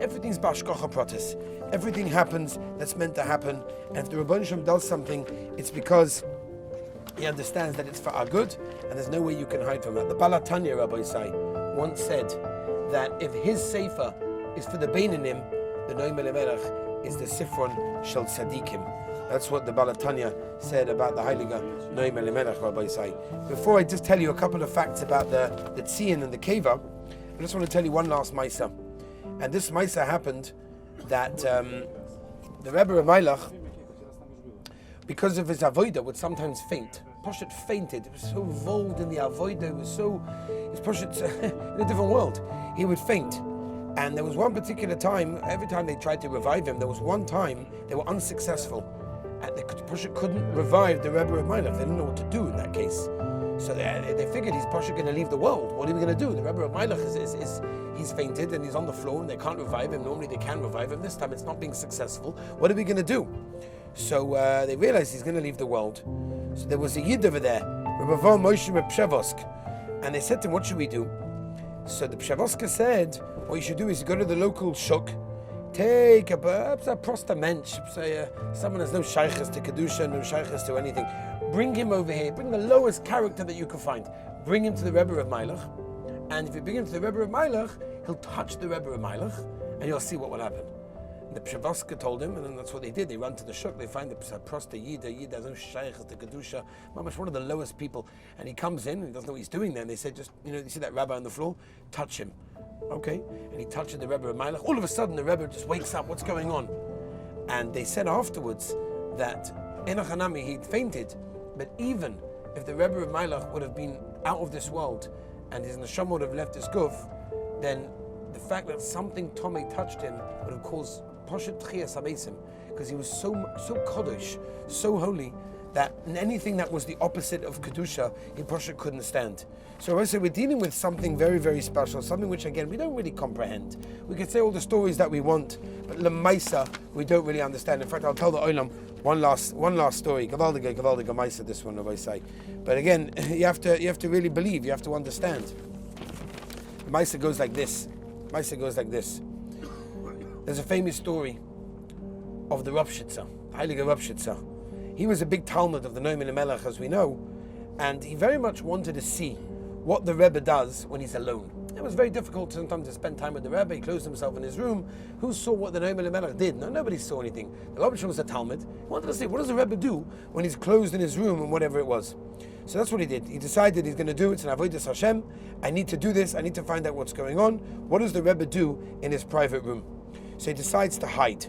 [SPEAKER 1] everything's bashkocha pratis. Everything happens that's meant to happen. And if the Rebbeinu Shem does something, it's because he understands that it's for our good, and there's no way you can hide from that. The Balatanya, Rabbi Sai, once said that if his sefer is for the Beinanim, the Noam Elimelech is the Sifron Shel Tzadikim. That's what the Balatanya said about the Heiliger Noam Elimelech, Rabbi Sai. Before I just tell you a couple of facts about the Tzion and the Keva, I just want to tell you one last Maisa. And this Maisa happened that the Rebbe of Myla, because of his avodah, would sometimes faint. Poshet fainted. He was so involved in the avodah. He was Poshet in a different world. He would faint. And there was one particular time, every time they tried to revive him, there was one time they were unsuccessful. And Poshet couldn't revive the Rebbe of Myla. They didn't know what to do in that case. So they figured he's Poshet going to leave the world. What are we going to do? The Rebbe of Myla he's fainted and he's on the floor and they can't revive him. Normally they can revive him. This time it's not being successful. What are we going to do? So they realized he's going to leave the world. So there was a Yid over there, Rabbi Moshe Pshevosk, and they said to him, what should we do? So the Pshevoska said, what you should do is you go to the local shuk, take a prosta mensch, someone has no shaykhs to Kedusha, no shaykhs to anything. Bring him over here, bring the lowest character that you can find. Bring him to the Rebbe of Myla, and if you bring him to the Rebbe of Myla, he'll touch the Rebbe of Myla, and you'll see what will happen. And the Pshevoska told him, and then that's what they did. They run to the shuk, they find the prosta Yid has no shaykhs to Kedusha, mamash, one of the lowest people, and he comes in, and he doesn't know what he's doing there, and they said, just, you see that rabbi on the floor? Touch him. Okay, and he touches the Rebbe of Myla. All of a sudden, the Rebbe just wakes up. What's going on? And they said afterwards that Enochanami, he'd fainted, but even if the Rebbe of Myla would have been out of this world and his neshama would have left his guf, then the fact that something Tomei touched him would have caused Poshet Tchias Hamesim, because he was so Kodesh, so holy, that anything that was the opposite of Kedusha, he Poshet couldn't stand. So I say we're dealing with something very, very special, something which again we don't really comprehend. We can say all the stories that we want, but Lemaisa we don't really understand. In fact, I'll tell the Olam one last story. Gavaldiga Maisa, this one, I say. But again, you have to really believe, you have to understand. The Maisa goes like this. There's a famous story of the Ropshitzer, Heilige Ropshitzer. He was a big Talmud of the Noam Elimelech, as we know, and he very much wanted to see what the Rebbe does when he's alone. It was very difficult sometimes to spend time with the Rebbe. He closed himself in his room. Who saw what the Noam Elimelech did? No, nobody saw anything. The Rebbe was a Talmud. He wanted to see, what does the Rebbe do when he's closed in his room and whatever it was? So that's what he did. He decided he's going to do it. It's an Avodas Hashem. I need to do this. I need to find out what's going on. What does the Rebbe do in his private room? So he decides to hide.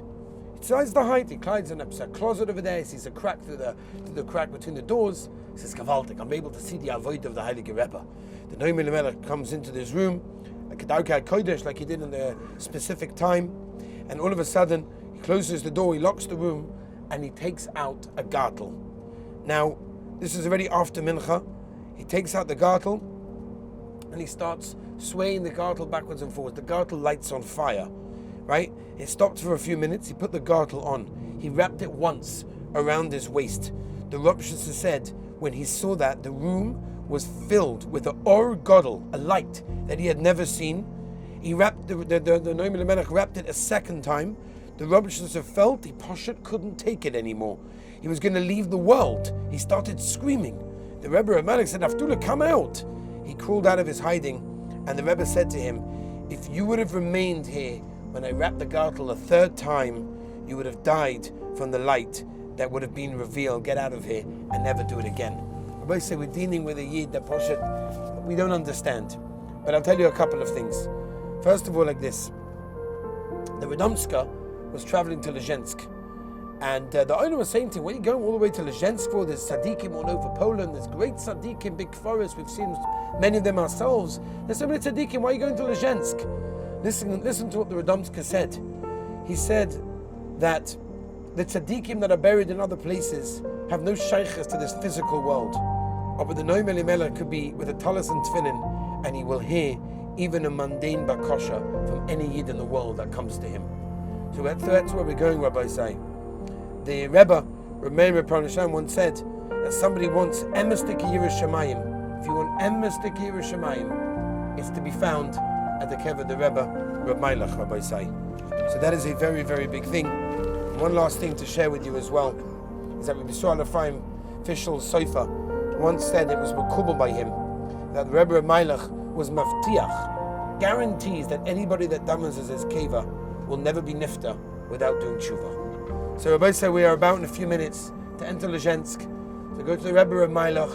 [SPEAKER 1] He climbs in a closet over there. He sees a crack through the crack between the doors. He says, Gavaldik, I'm able to see the avoid of the Heilige Rebbe. The Noam Elimelech comes into this room, like a Darkei Kodesh, like he did in the specific time, and all of a sudden, he closes the door, he locks the room, and he takes out a gartel. Now, this is already after Mincha. He takes out the gartel, and he starts swaying the gartel backwards and forwards. The gartel lights on fire. Right? He stopped for a few minutes, he put the gartel on. He wrapped it once around his waist. The Ropshitzer said when he saw that, the room was filled with an or gadol, a light that he had never seen. He wrapped, the Noam Elimelech wrapped it a second time. The Ropshitzer felt he Poshet couldn't take it anymore. He was going to leave the world. He started screaming. The Rebbe of Melech said, Avdullah, come out. He crawled out of his hiding, and the Rebbe said to him, if you would have remained here when I wrapped the gartel a third time, you would have died from the light that would have been revealed. Get out of here and never do it again. I say we're dealing with a Yid that Poshet we don't understand. But I'll tell you a couple of things. First of all, like this. The Radomska was traveling to Lezhensk. And the owner was saying to him, what are you going all the way to Lezhensk for? There's tzaddikim all over Poland. There's great tzaddikim, big forests. We've seen many of them ourselves. There's so many tzaddikim. Why are you going to Lezhensk? Listen to what the Radomska said. He said that the tzaddikim that are buried in other places have no shaykhs to this physical world. But the Noam Elimelech could be with a talis and tefillin, and he will hear even a mundane bakosha from any yid in the world that comes to him. So that's where we're going, Rabbi say. The Rebbe, Rebbe Pranasham, once said that somebody wants emes tekiyah Shemayim. If you want emes tekiyah Shemayim, it's to be found at the kever the Rebbe, Reb Myla, Rabbi say. So that is a very, very big thing. One last thing to share with you as well is that Rabbi Shapiro, official Sofer, once said it was makubal by him that the Rebbe of Myla was maftiach, guarantees that anybody that damens as his keva will never be nifta without doing tshuva. So Rabbi said we are about in a few minutes to enter Lezhensk, to go to the Rebbe of Myla,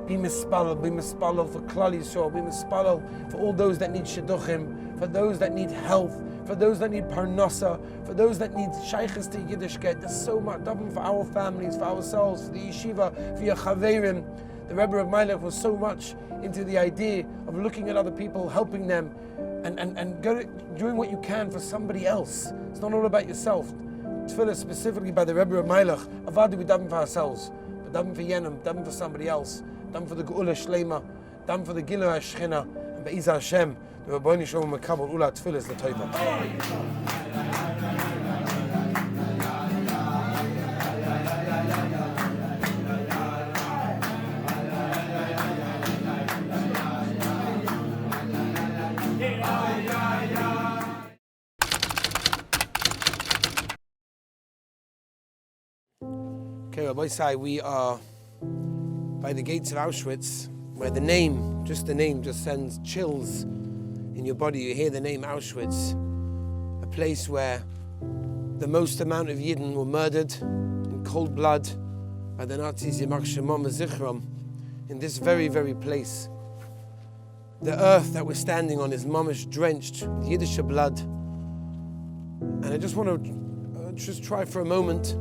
[SPEAKER 1] be mispalel for Klal Yisrael, be mispalel for all those that need shidduchim, for those that need health, for those that need parnasa, for those that need shaykhs to Yiddishkeit. There's so much, daven for our families, for ourselves, for the yeshiva, for your chaverim. The Rebbe of Myla was so much into the idea of looking at other people, helping them, and doing what you can for somebody else. It's not all about yourself. Tefillah specifically by the Rebbe of Myla, avadu we daven for ourselves, but daven for Yenim, daven for somebody else, daven for the Geula Shlema, daven for the Gilui HaShechina, and Be'ez Hashem, the Rabbeinu Shalom Makabel Ula Tfilis L'Toiva. Okay, Rabbi Sai, we are by the gates of Auschwitz, where the name just sends chills in your body. You hear the name Auschwitz, a place where the most amount of Yidden were murdered in cold blood by the Nazis, Yimach Shemam Zichram, in this very, very place. The earth that we're standing on is mamish drenched with Yiddish blood. And I just want to just try for a moment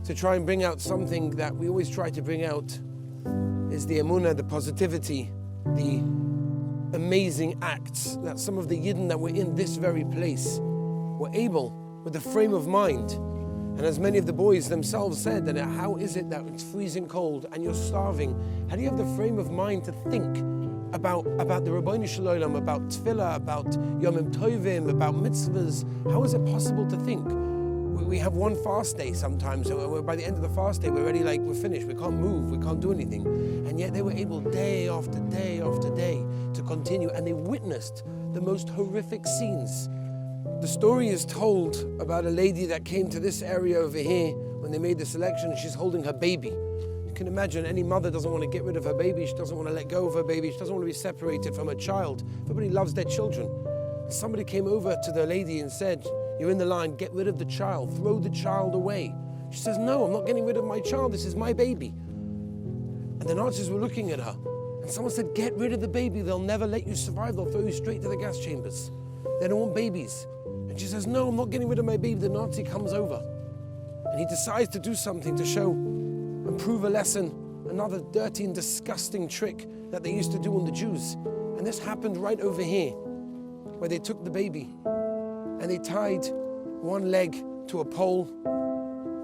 [SPEAKER 1] to try and bring out something that we always try to bring out, is the emunah, the positivity, the amazing acts that some of the Yidden that were in this very place were able, with the frame of mind. And as many of the boys themselves said, that how is it that it's freezing cold and you're starving? How do you have the frame of mind to think about the Rabbeinu Shalom, about Tefillah, about Yomim Tovim, about mitzvahs? How is it possible to think? We have one fast day sometimes, so by the end of the fast day, we're already like, we're finished, we can't move, we can't do anything. And yet they were able day after day after day to continue, and they witnessed the most horrific scenes. The story is told about a lady that came to this area over here when they made the selection, and she's holding her baby. You can imagine any mother doesn't want to get rid of her baby, she doesn't want to let go of her baby, she doesn't want to be separated from her child. Everybody loves their children. Somebody came over to the lady and said, "You're in the line, get rid of the child, throw the child away." She says, "No, I'm not getting rid of my child, this is my baby." And the Nazis were looking at her. And someone said, "Get rid of the baby, they'll never let you survive, they'll throw you straight to the gas chambers. They don't want babies." And she says, "No, I'm not getting rid of my baby." The Nazi comes over and he decides to do something to show and prove a lesson, another dirty and disgusting trick that they used to do on the Jews. And this happened right over here, where they took the baby and they tied one leg to a pole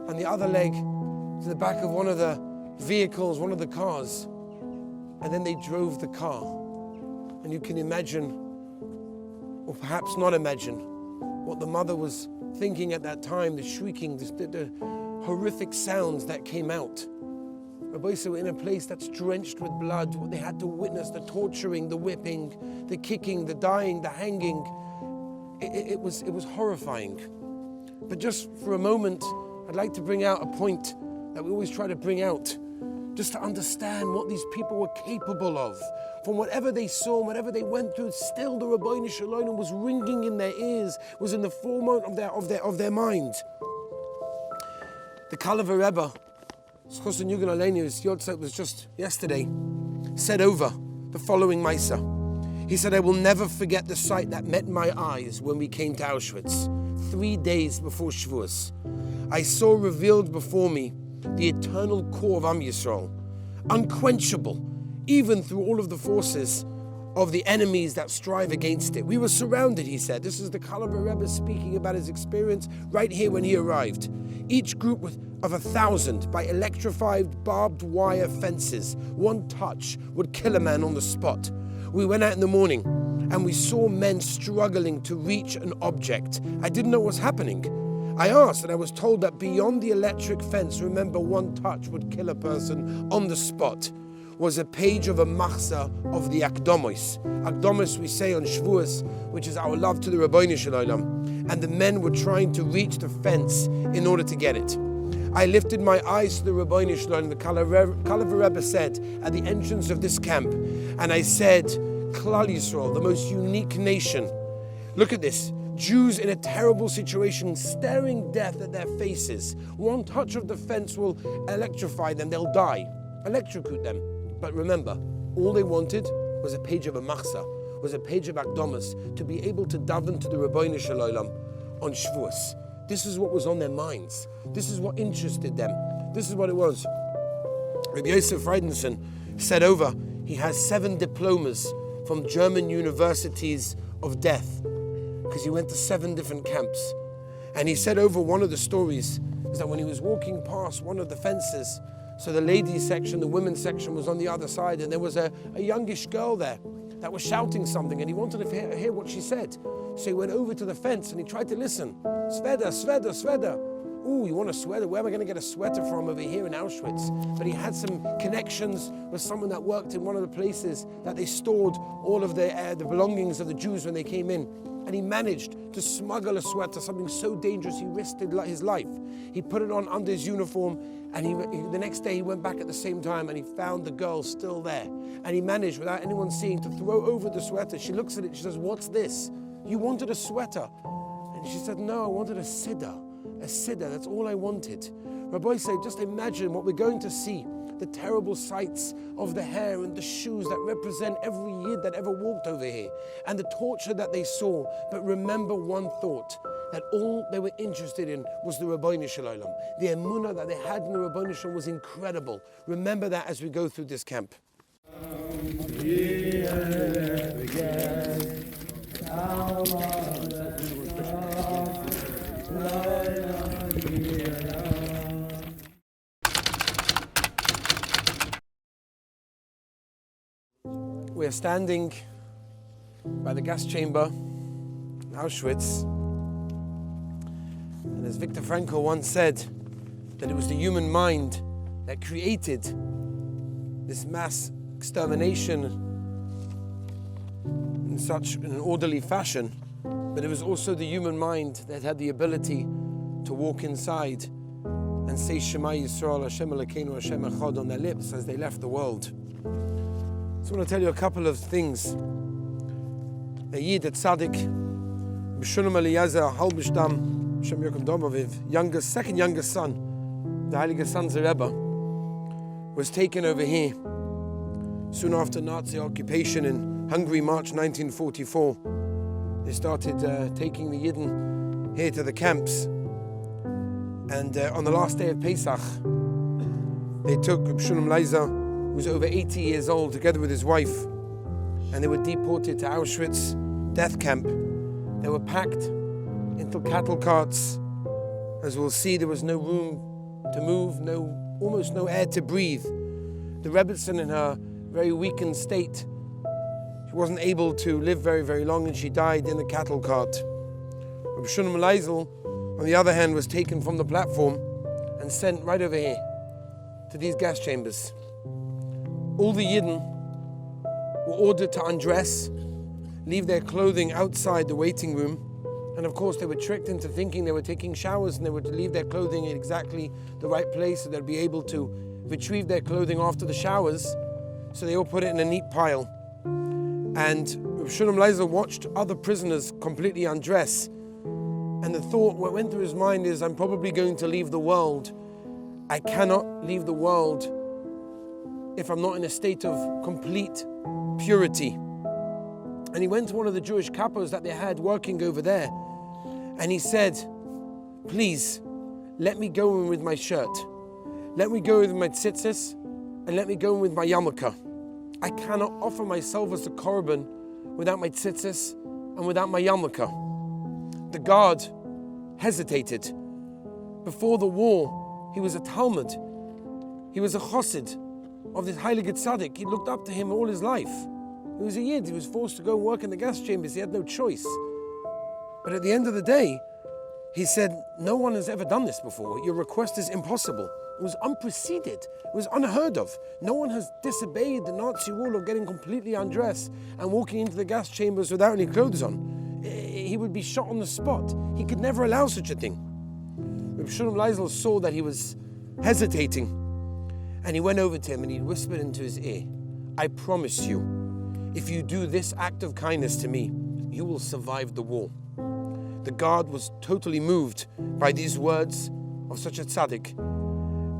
[SPEAKER 1] and the other leg to the back of one of the vehicles, one of the cars. And then they drove the car. And you can imagine, or perhaps not imagine, what the mother was thinking at that time, the shrieking, the horrific sounds that came out. Rabbi, so in a place that's drenched with blood, what they had to witness, the torturing, the whipping, the kicking, the dying, the hanging. It was horrifying. But just for a moment, I'd like to bring out a point that we always try to bring out, just to understand what these people were capable of. From whatever they saw, whatever they went through, still the Rabbeinu Shalom was ringing in their ears, was in the forefront of their mind. The Kalav Rebbe, Schossen Yugen Alenius, Yotzek was just yesterday, said over the following Mysa. He said, "I will never forget the sight that met my eyes when we came to Auschwitz, 3 days before Shavuos. I saw revealed before me the eternal core of Am Yisrael, unquenchable, even through all of the forces of the enemies that strive against it. We were surrounded," he said. This is the Kalav Rebbe speaking about his experience right here when he arrived. "Each group of 1,000 by electrified barbed wire fences. One touch would kill a man on the spot. We went out in the morning and we saw men struggling to reach an object. I didn't know what was happening. I asked and I was told that beyond the electric fence, remember, one touch would kill a person on the spot, was a page of a machzah of the Akdomos. Akdomos we say on Shavuos, which is our love to the Rabbeinu Shalom, and the men were trying to reach the fence in order to get it. I lifted my eyes to the Rabbeinu Shalom," the Kalav Rebbe said, "at the entrance of this camp, and I said, Klal Yisrael, the most unique nation. Look at this. Jews in a terrible situation, staring death at their faces. One touch of the fence will electrify them, they'll die, electrocute them. But remember, all they wanted was a page of a machzah, was a page of Akdomas, to be able to daven to the Rabbeinu Shalom on Shavuos. This is what was on their minds. This is what interested them. This is what it was. Rabbi Yosef Friedenson said over, he has 7 diplomas from German universities of death, because he went to 7 different camps. And he said over, one of the stories is that when he was walking past one of the fences, so the ladies section, the women's section was on the other side, and there was a youngish girl there. that was shouting something, and he wanted to hear what she said. So he went over to the fence and he tried to listen. Sveda, Sveda, Sveda. Ooh, you want a sweater? Where am I going to get a sweater from over here in Auschwitz? But he had some connections with someone that worked in one of the places that they stored all of the belongings of the Jews when they came in. And he managed to smuggle a sweater, something so dangerous he risked his life. He put it on under his uniform, and the next day he went back at the same time and he found the girl still there. And he managed, without anyone seeing, to throw over the sweater. She looks at it, she says, "What's this? You wanted a sweater?" And she said, "No, I wanted a siddur. A siddur, that's all I wanted." Rabbi said, just imagine what we're going to see. The terrible sights of the hair and the shoes that represent every Yid that ever walked over here, and the torture that they saw. But remember one thought, that all they were interested in was the Ribbono Shel Olam. The emunah that they had in the Ribbono Shel Olam was incredible. Remember that as we go through this camp. We are standing by the gas chamber in Auschwitz, and as Viktor Frankl once said, that it was the human mind that created this mass extermination in such an orderly fashion, but it was also the human mind that had the ability to walk inside and say Shema Yisrael, Hashem Elokeinu, Hashem Echad on their lips as they left the world. So I want to tell you a couple of things. A Yid, a tzaddik, B'Shulam Eliezer, Halbishtam, Shem Yochim Domoviv, second youngest son, the Heilige Sons of Rebbe, was taken over here soon after Nazi occupation in Hungary, March 1944. They started taking the Yidden here to the camps. And on the last day of Pesach, they took B'Shulam Eliezer, who was over 80 years old, together with his wife, and they were deported to Auschwitz death camp. They were packed into cattle carts. As we'll see, there was no room to move, almost no air to breathe. The Rebbetzin, in her very weakened state, she wasn't able to live very, very long, and she died in the cattle cart. B'Shulam Eliezer, on the other hand, was taken from the platform and sent right over here to these gas chambers. All the Yidden were ordered to undress, leave their clothing outside the waiting room, and of course they were tricked into thinking they were taking showers and they were to leave their clothing in exactly the right place so they'd be able to retrieve their clothing after the showers. So they all put it in a neat pile. And B'Shulam Eliezer watched other prisoners completely undress, and the thought what went through his mind is, I'm probably going to leave the world. I cannot leave the world if I'm not in a state of complete purity. And he went to one of the Jewish kapos that they had working over there, and he said, please, let me go in with my shirt. Let me go with my tzitzis, and let me go in with my yarmulke. I cannot offer myself as a korban without my tzitzis and without my yarmulke. The guard hesitated. Before the war, he was a Talmud. He was a chassid of this Heilige Tzaddik. He looked up to him all his life. He was a Yid. He was forced to go and work in the gas chambers. He had no choice. But at the end of the day, he said, no one has ever done this before. Your request is impossible. It was unprecedented. It was unheard of. No one has disobeyed the Nazi rule of getting completely undressed and walking into the gas chambers without any clothes on. He would be shot on the spot. He could never allow such a thing. B'Shulam Eliezer saw that he was hesitating, and he went over to him and he whispered into his ear, I promise you, if you do this act of kindness to me, you will survive the war. The guard was totally moved by these words of such a tzaddik,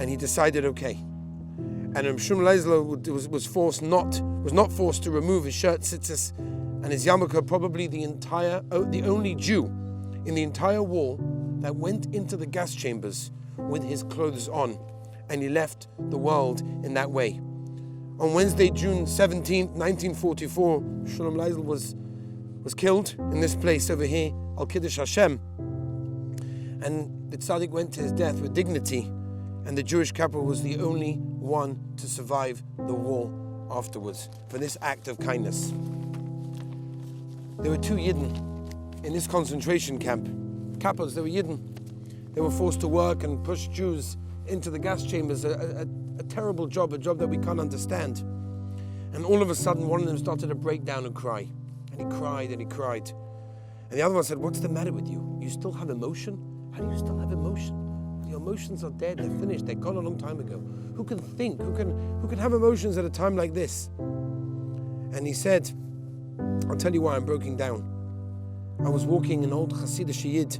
[SPEAKER 1] and he decided, okay. And B'Shulam Eliezer was not forced to remove his shirt, tzitzis, and his yarmulke, probably the only Jew in the entire war that went into the gas chambers with his clothes on, and he left the world in that way. On Wednesday, June 17th, 1944, B'Shulam Eliezer was killed in this place over here, Al Kiddush Hashem. And the tzaddik went to his death with dignity, and the Jewish couple was the only one to survive the war afterwards for this act of kindness.
[SPEAKER 2] There were 2 Yidden in this concentration camp. Kappas, they were Yidden. They were forced to work and push Jews into the gas chambers, a terrible job, a job that we can't understand. And all of a sudden, one of them started to break down and cry. And he cried and he cried. And the other one said, "What's the matter with you? You still have emotion? How do you still have emotion? Your emotions are dead, they're finished, they're gone a long time ago. Who can think? Who can have emotions at a time like this?" And he said, "I'll tell you why I'm breaking down. I was walking an old Hasidic Yid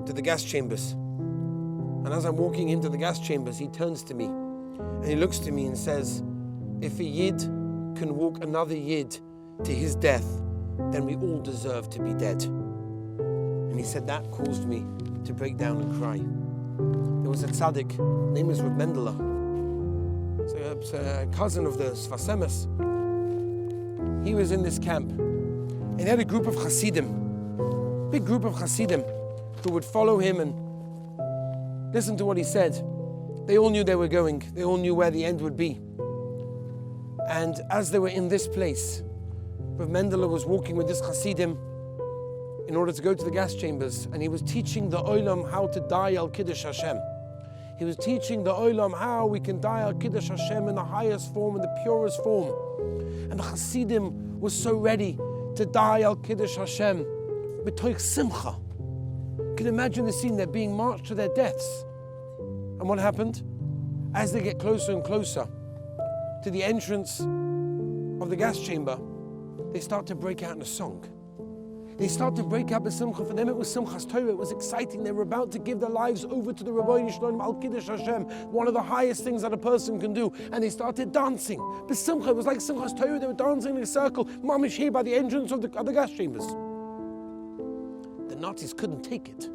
[SPEAKER 2] to the gas chambers. And as I'm walking into the gas chambers, he turns to me and he looks to me and says, 'If a Yid can walk another Yid to his death, then we all deserve to be dead.'" And he said that caused me to break down and cry. There was a tzaddik, his name was Reb Mendele. It's a cousin of the Sfasemes. He was in this camp. And he had a group of Hasidim, big group of Hasidim, who would follow him and listen to what he said. They all knew they were going. They all knew where the end would be. And as they were in this place, Reb Mendele was walking with this Hasidim in order to go to the gas chambers, and he was teaching the Olam how to die al Kiddush Hashem. He was teaching the Olam how we can die al Kiddush Hashem in the highest form, in the purest form. And the Hasidim was so ready to die al Kiddush Hashem, b'toich simcha. You can imagine the scene, they're being marched to their deaths. And what happened? As they get closer and closer to the entrance of the gas chamber, they start to break out in a song. They start to break out b'simcha. For them it was Simchas Torah, it was exciting. They were about to give their lives over to the Rebbe Shalom al Kiddush Hashem, one of the highest things that a person can do. And they started dancing. B'simcha, it was like Simchas Torah, they were dancing in a circle, mamish here by the entrance of the gas chambers. The Nazis couldn't take it.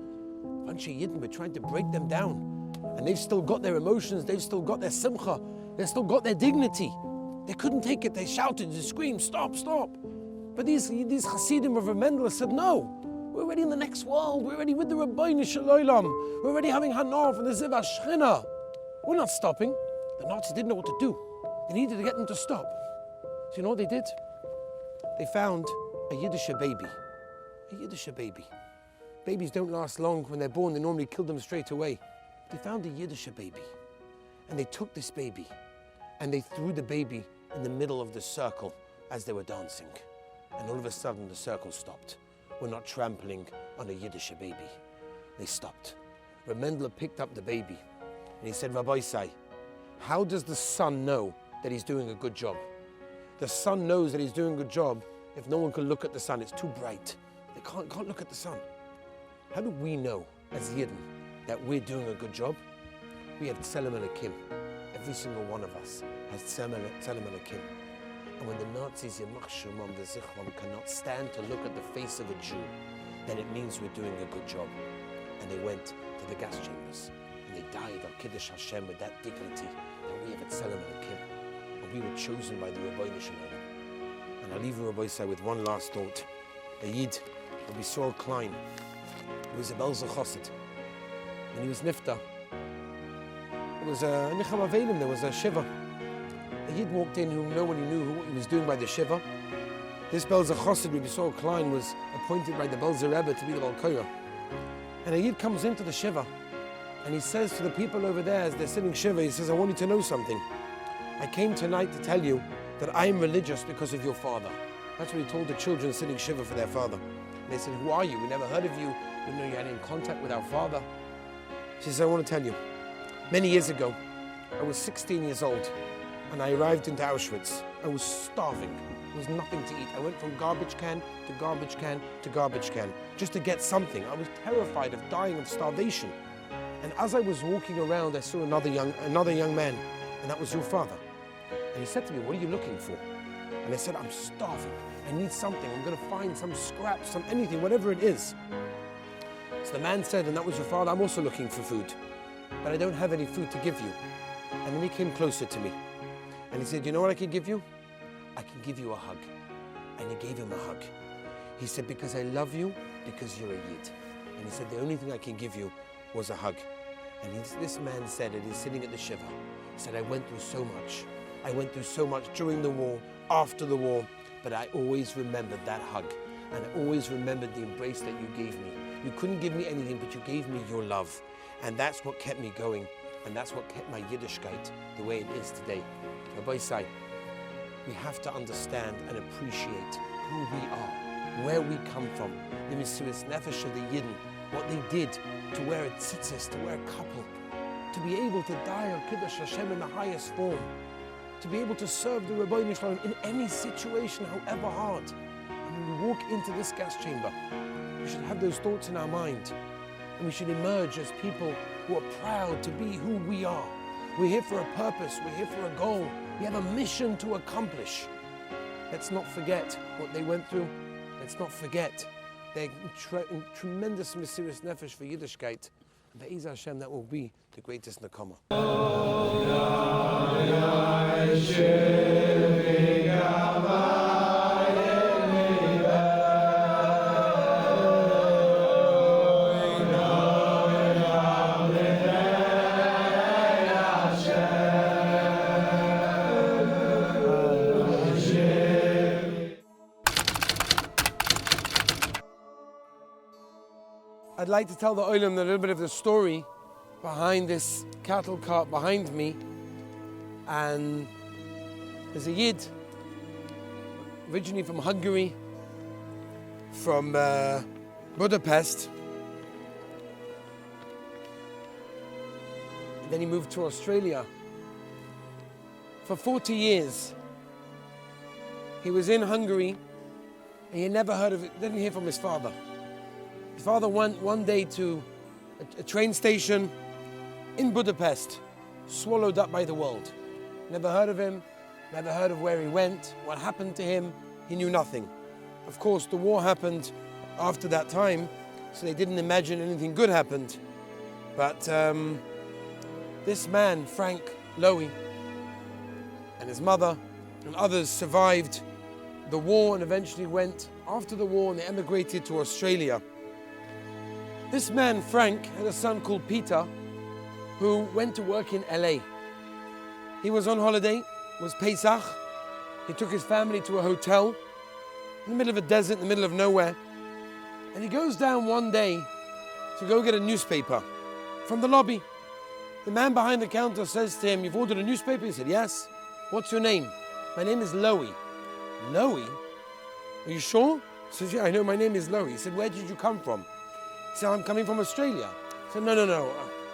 [SPEAKER 2] A bunch of Yidden were trying to break them down. And they've still got their emotions, they've still got their simcha, they've still got their dignity. They couldn't take it, they shouted, they screamed, "Stop, stop." But these Hasidim of Reb Mendele said, "No, we're already in the next world. We're already with the Rabbeinu Shalom. We're already having Hanof and the Ziv HaShechina. We're not stopping." The Nazis didn't know what to do. They needed to get them to stop. So you know what they did? They found a Yiddish baby. A Yiddish baby. Babies don't last long when they're born. They normally kill them straight away. They found a Yiddish baby. And they took this baby and they threw the baby in the middle of the circle as they were dancing. And all of a sudden the circle stopped. We're not trampling on a Yiddish baby. They stopped. Reb Mendele picked up the baby and he said, "Rabbi Say, how does the son know that he's doing a good job? The son knows that he's doing a good job if no one can look at the sun. It's too bright. They can't look at the sun. How do we know as Yidden that we're doing a good job? We have Tselem Elokim. Every single one of us has Tselem Elokim. And when the Nazis, Yamach Shemam the Zichron, cannot stand to look at the face of a Jew, then it means we're doing a good job." And they went to the gas chambers and they died al Kiddush Hashem with that dignity that we have at Tselem Elokim. And we were chosen by the Rebbe Shalom. And I'll leave you, Rabbi Say, with one last thought. A Yid, Rabbi Saul Klein, he was a Belzer Chassid. When he was Nifta, it was a Nicham Avelim, there was a Shiva. A Yid walked in who nobody knew what he was doing by the Shiva. This Belzer Chassid, Rabbi Saul Klein, was appointed by the Belzer Rebbe to be the Balkoya. And a Yid comes into the Shiva and he says to the people over there as they're sitting Shiva, he says, "I want you to know something. I came tonight to tell you that I am religious because of your father." That's what he told the children sitting Shiva for their father. And they said, "Who are you? We never heard of you. We know you had in contact with our father." She says, "I want to tell you. Many years ago, I was 16 years old and I arrived into Auschwitz. I was starving. There was nothing to eat. I went from garbage can to garbage can to garbage can just to get something. I was terrified of dying of starvation. And as I was walking around, I saw another young man, and that was your father. And he said to me, "What are you looking for?" And I said, "I'm starving. I need something. I'm going to find some scraps, some anything, whatever it is." So the man said, "And that was your father, I'm also looking for food, but I don't have any food to give you." And then he came closer to me and he said, "You know what I can give you? I can give you a hug." And he gave him a hug. He said, "Because I love you, because you're a Yid." And he said, "The only thing I can give you was a hug." And this man said, and he's sitting at the Shiva, he said, "I went through so much. I went through so much during the war, after the war, but I always remembered that hug.
[SPEAKER 1] And I always remembered the embrace that you gave me. You couldn't give me anything, but you gave me your love. And that's what kept me going. And that's what kept my Yiddishkeit the way it is today. Rabbi Say, we have to understand and appreciate who we are, where we come from, the Mesiras Nefesh of the Yidden, what they did to wear a tzitzis, to wear a couple, to be able to die on Kiddush Hashem in the highest form, to be able to serve the Rebbe Shalom in any situation, however hard. And when we walk into this gas chamber, we should have those thoughts in our mind. And we should emerge as people who are proud to be who we are. We're here for a purpose, we're here for a goal. We have a mission to accomplish. Let's not forget what they went through. Let's not forget their tremendous Mesiras Nefesh for Yiddishkeit. And Be'ez Hashem, that will be the greatest Nakama. I'd like to tell the Olam a little bit of the story behind this cattle cart behind me. And there's a Yid, originally from Hungary, from Budapest. And then he moved to Australia. For 40 years, he was in Hungary, and he never heard of it, didn't hear from his father. His father went one day to a train station in Budapest, swallowed up by the world. Never heard of him, never heard of where he went, what happened to him, he knew nothing. Of course, the war happened after that time, so they didn't imagine anything good happened. But this man, Frank Lowy, and his mother and others survived the war and eventually went after the war and they emigrated to Australia. This man, Frank, had a son called Peter who went to work in LA. He was on holiday, it was Pesach. He took his family to a hotel in the middle of a desert, in the middle of nowhere. And he goes down one day to go get a newspaper from the lobby. The man behind the counter says to him, "You've ordered a newspaper?" He said, "Yes." "What's your name?" "My name is Lowy." "Lowy? Are you sure?" He says, "Yeah, I know, my name is Lowy." He said, "Where did you come from?" He said, "I'm coming from Australia." He said, No.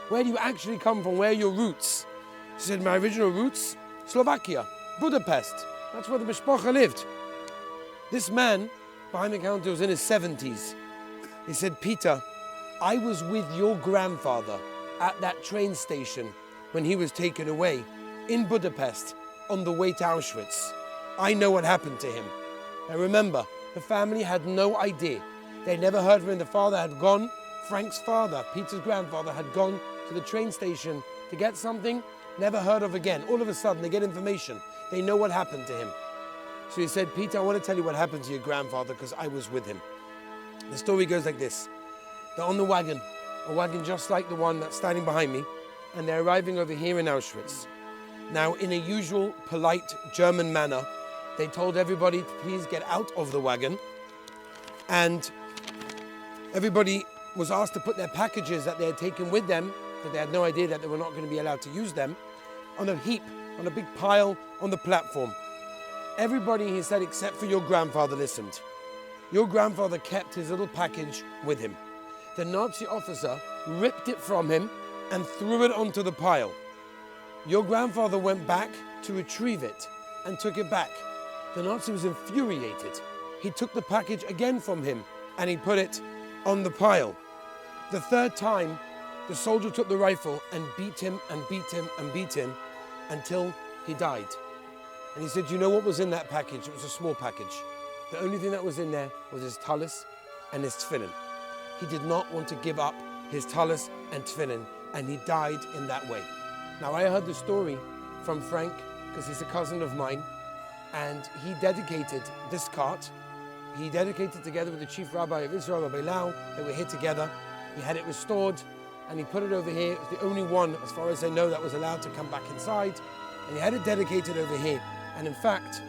[SPEAKER 1] Where do you actually come from? Where are your roots?" He said, "My original roots, Slovakia, Budapest. That's where the Mishpacha lived." This man behind the counter was in his 70s. He said, "Peter, I was with your grandfather at that train station when he was taken away in Budapest on the way to Auschwitz. I know what happened to him." Now remember, the family had no idea. They never heard from him. The father had gone, Frank's father, Peter's grandfather, had gone to the train station to get something, never heard of again. All of a sudden, they get information. They know what happened to him. So he said, "Peter, I want to tell you what happened to your grandfather because I was with him." The story goes like this. They're on the wagon, a wagon just like the one that's standing behind me, and they're arriving over here in Auschwitz. Now, in a usual, polite German manner, they told everybody to please get out of the wagon, and everybody was asked to put their packages that they had taken with them, that they had no idea that they were not going to be allowed to use them, on a heap, on a big pile on the platform. Everybody, he said, except for your grandfather, listened. Your grandfather kept his little package with him. The Nazi officer ripped it from him and threw it onto the pile. Your grandfather went back to retrieve it and took it back. The Nazi was infuriated. He took the package again from him and he put it on the pile. The third time, the soldier took the rifle and beat him and beat him and beat him until he died. And he said, "You know what was in that package? It was a small package. The only thing that was in there was his talis and his tefillin." He did not want to give up his talis and tefillin, and he died in that way. Now, I heard the story from Frank, because he's a cousin of mine, and he dedicated this cart. He dedicated together with the chief rabbi of Israel, Rabbi Lau. They were here together. He had it restored, and he put it over here. It was the only one, as far as I know, that was allowed to come back inside. And he had it dedicated over here. And in fact,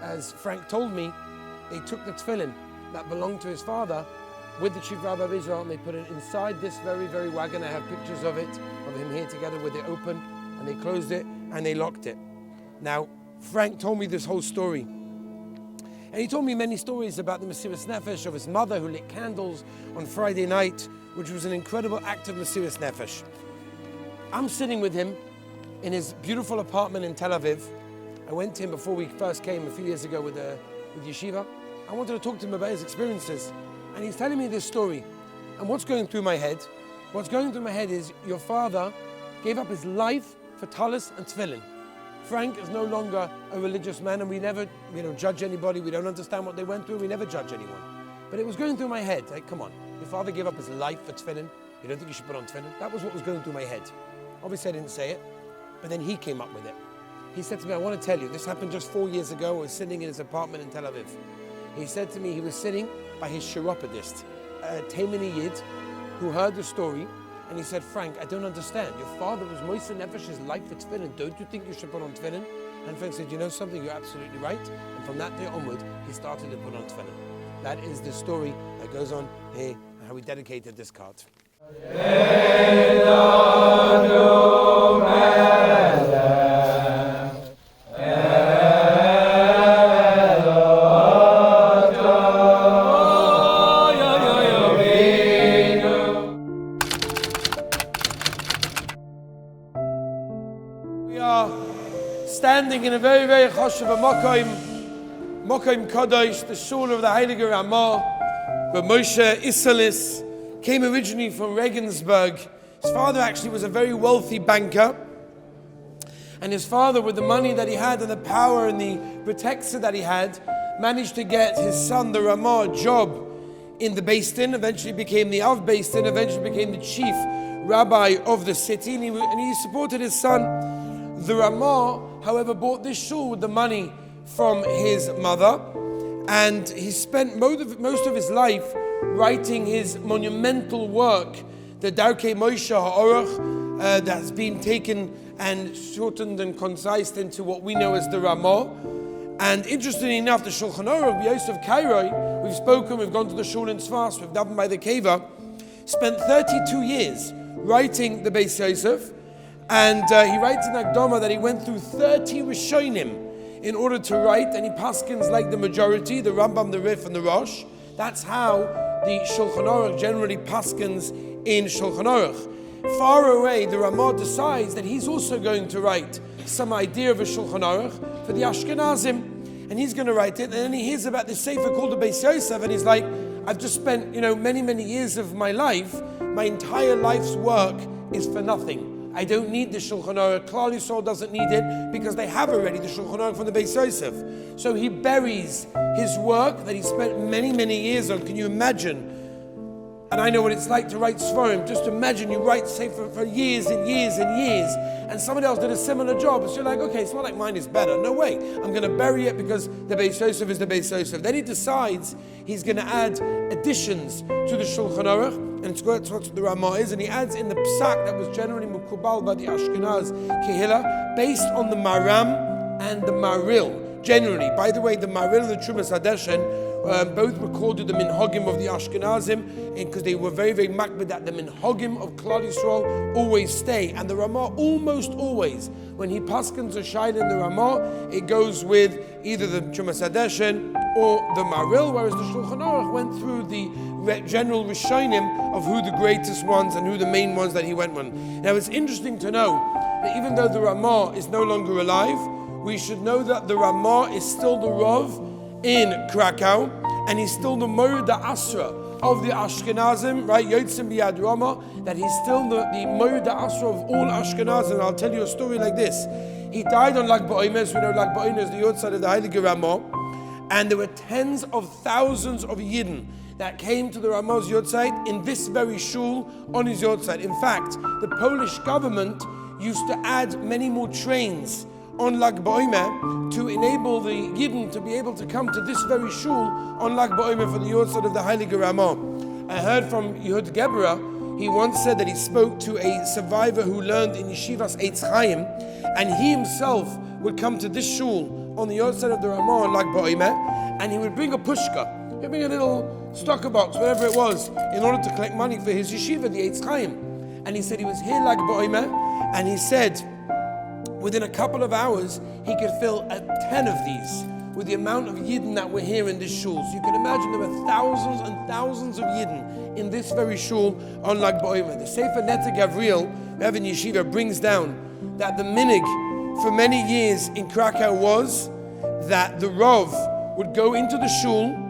[SPEAKER 1] as Frank told me, they took the tefillin that belonged to his father with the chief rabbi of Israel, and they put it inside this very, very wagon. I have pictures of it, of him here together with it open, and they closed it and they locked it. Now, Frank told me this whole story. And he told me many stories about the Mesiras Nefesh of his mother who lit candles on Friday night, which was an incredible act of Mesiras Nefesh. I'm sitting with him in his beautiful apartment in Tel Aviv. I went to him before we first came a few years ago with Yeshiva. I wanted to talk to him about his experiences. And he's telling me this story. And what's going through my head? What's going through my head is your father gave up his life for talis and tefillin. Frank is no longer a religious man, and we never judge anybody. We don't understand what they went through. We never judge anyone. But it was going through my head. Like, come on, your father gave up his life for tefillin. You don't think you should put on tefillin? That was what was going through my head. Obviously, I didn't say it, but then he came up with it. He said to me, I want to tell you, this happened just 4 years ago. I was sitting in his apartment in Tel Aviv. He said to me, he was sitting by his chiropodist, a Taimani Yid, who heard the story, and he said, Frank, I don't understand. Your father was Moisei Nefesh's life for tefillin. Don't you think you should put on tefillin? And Frank said, you know something? You're absolutely right. And from that day onward, he started to put on tefillin. That is the story that goes on here, and how we dedicated this card. Standing in a very, very choshev Mokoim Kadosh, the shul of the Heilige Rama, where Moshe Isserlis came originally from Regensburg. His father actually was a very wealthy banker, and his father, with the money that he had and the power and the protection that he had, managed to get his son, the Rama, a job in the Beis Din, eventually became the Av Beis Din, eventually became the chief rabbi of the city, and he supported his son. The Rama, however, bought this shul with the money from his mother, and he spent most of his life writing his monumental work, the Darkei Moshe HaOrach, that's been taken and shortened and concised into what we know as the Rama. And interestingly enough, the Shulchan Aruch, Yosef Kairoi, we've gone to the shul in Tzfas, we've davened by the Keva, spent 32 years writing the Beis Yosef. And he writes in Akdama that he went through 30 Rishonim in order to write, and he paskins like the majority, the Rambam, the Rif, and the Rosh. That's how the Shulchan Aruch generally paskins in Shulchan Aruch. Far away, the Rama decides that he's also going to write some idea of a Shulchan Aruch for the Ashkenazim, and he's going to write it. And then he hears about this sefer called the Beis Yosef, and he's like, I've just spent many, many years of my life. My entire life's work is for nothing. I don't need the Shulchan Aruch. Klal Yisrael doesn't need it because they have already the Shulchan Aruch from the Beis Yosef. So he buries his work that he spent many, many years on. Can you imagine? And I know what it's like to write Sforim. Just imagine you write, say, for years and years and years, and somebody else did a similar job. So you're like, okay, it's not like mine is better. No way. I'm going to bury it because the Beis Yosef is the Beis Yosef. Then he decides he's going to add additions to the Shulchan Aruch, and it's what the Rama is, and he adds in the psak that was generally mukubal by the Ashkenaz Kehila, based on the Maram and the Maril. Generally, by the way, the Maril and the Trumas Hadeshen both recorded the minhagim of the Ashkenazim, because they were very, very makbid that the minhagim of Klal Yisrael always stay. And the Rama almost always, when he paskins a shaila in the Rama, it goes with either the Trumas Hadeshen or the Maril, whereas the Shulchan Aruch went through the general Rishonim of who the greatest ones and who the main ones that he went on. Now it's interesting to know that even though the Rama is no longer alive, we should know that the Rama is still the Rav in Krakow, and he's still the Moed Asra of the Ashkenazim, right? Yotzim B'Yad Rama, that he's still the Moed Asra of all Ashkenazim. I'll tell you a story like this. He died on Lag BaOmer. We know Lag BaOmer is the Yotzad of the Heilige Rama, and there were tens of thousands of Yidden that came to the Rama's Yotzad in this very shul on his Yotzad. In fact, the Polish government used to add many more trains on Lag BaOmer to enable the Yidden to be able to come to this very shul on Lag BaOmer for the Yotzad of the Heilige Rama. I heard from Yehud Gebra, he once said that he spoke to a survivor who learned in Yeshivas Eitz Chaim, and he himself would come to this shul on the Yotzad of the Rama on Lag BaOmer, and he would bring a pushka.
[SPEAKER 2] giving a little stocker box, whatever it was, in order to collect money for his yeshiva, the Eitz Chaim. And he said he was here like Ba'omer, and he said within a couple of hours he could fill 10 of these with the amount of Yidden that were here in this shul. So you can imagine there were thousands and thousands of Yidden in this very shul on Lag Ba'omer. The Sefer Netta Gavriel, we have in Yeshiva, brings down that the minig for many years in Krakow was that the Rav would go into the shul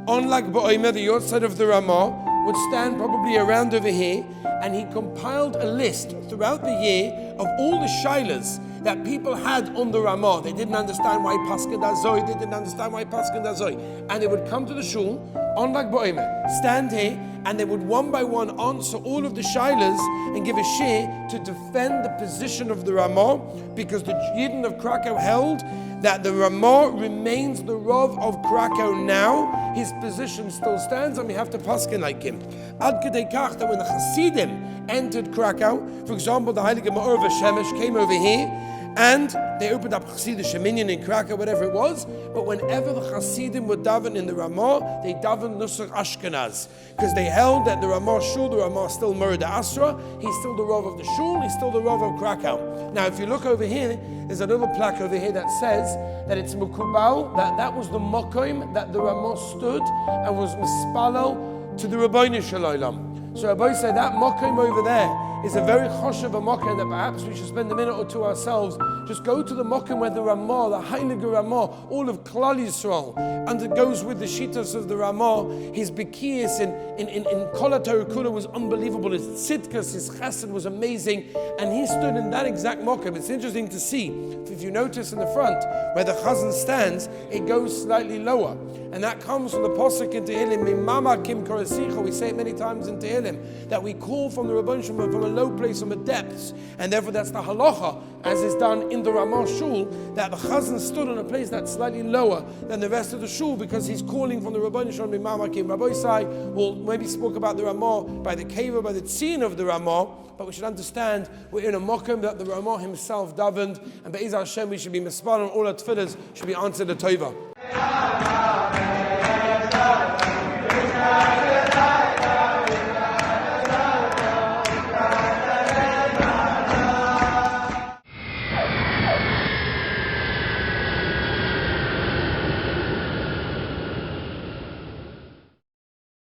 [SPEAKER 2] on Lag Ba'omer, the outside of the Rama, would stand probably around over here, and he compiled a list throughout the year of all the shilas that people had on the Rama. They didn't understand why Paskin Dazoi, they didn't understand why Paskin Dazoi. And they would come to the shul on Lag Ba'omer, stand here, and they would one by one answer all of the shilas and give a shir to defend the position of the Rama, because the Yidden of Krakow held that the Rama remains the Rav of Krakow now. His position still stands, and we have to paskin like him. Ad kedei kach that when the Hasidim entered Krakow, for example, the Heilige Ma'or V'Shemesh came over here, and they opened up Hasidic Minyan in Krakow, whatever it was. But whenever the Hasidim would daven in the Ramah, they daven Nusach Ashkenaz, because they held that the Ramah Shul, the Ramah is still Murda Asra, he's still the Rav of the Shul, he's still the Rav of Krakow. Now, if you look over here, there's a little plaque over here that says that it's Mukubal, that was the Mokoim that the Ramah stood and was Mispalel to the Rabbeinu Shalom. So Rabbi said that Mokoim over there is a very choshev Mokoim that perhaps we should spend a minute or two ourselves. Just go to the Mokoim where the Ramah, the Heilige Ramah, all of Klal Yisrael undergoes with the Shitas of the Ramah. His Bekiyas in Kol HaTorah Kula was unbelievable. His Tzidkas, his Chesed was amazing. And he stood in that exact Mokoim. It's interesting to see, if you notice in the front, where the Chazan stands, it goes slightly lower. And that comes from the Posuk in Tehillim, Mimama Kim Koresicha. We say it many times in Tehillim, that we call from the Rabban Shem from a low place, from the depths. And therefore that's the halacha, as is done in the Ramah Shul, that the Chazan stood on a place that's slightly lower than the rest of the Shul, because he's calling from the Rabban Shem Mimama Kim. Rabbi Sai will maybe spoke about the Ramah by the Keva, by the Tzin of the Ramah, but we should understand we're in a Mokum that the Ramah himself davened, and Be'ez Hashem we should be mispal on all our tefillahs should be answered the Tova.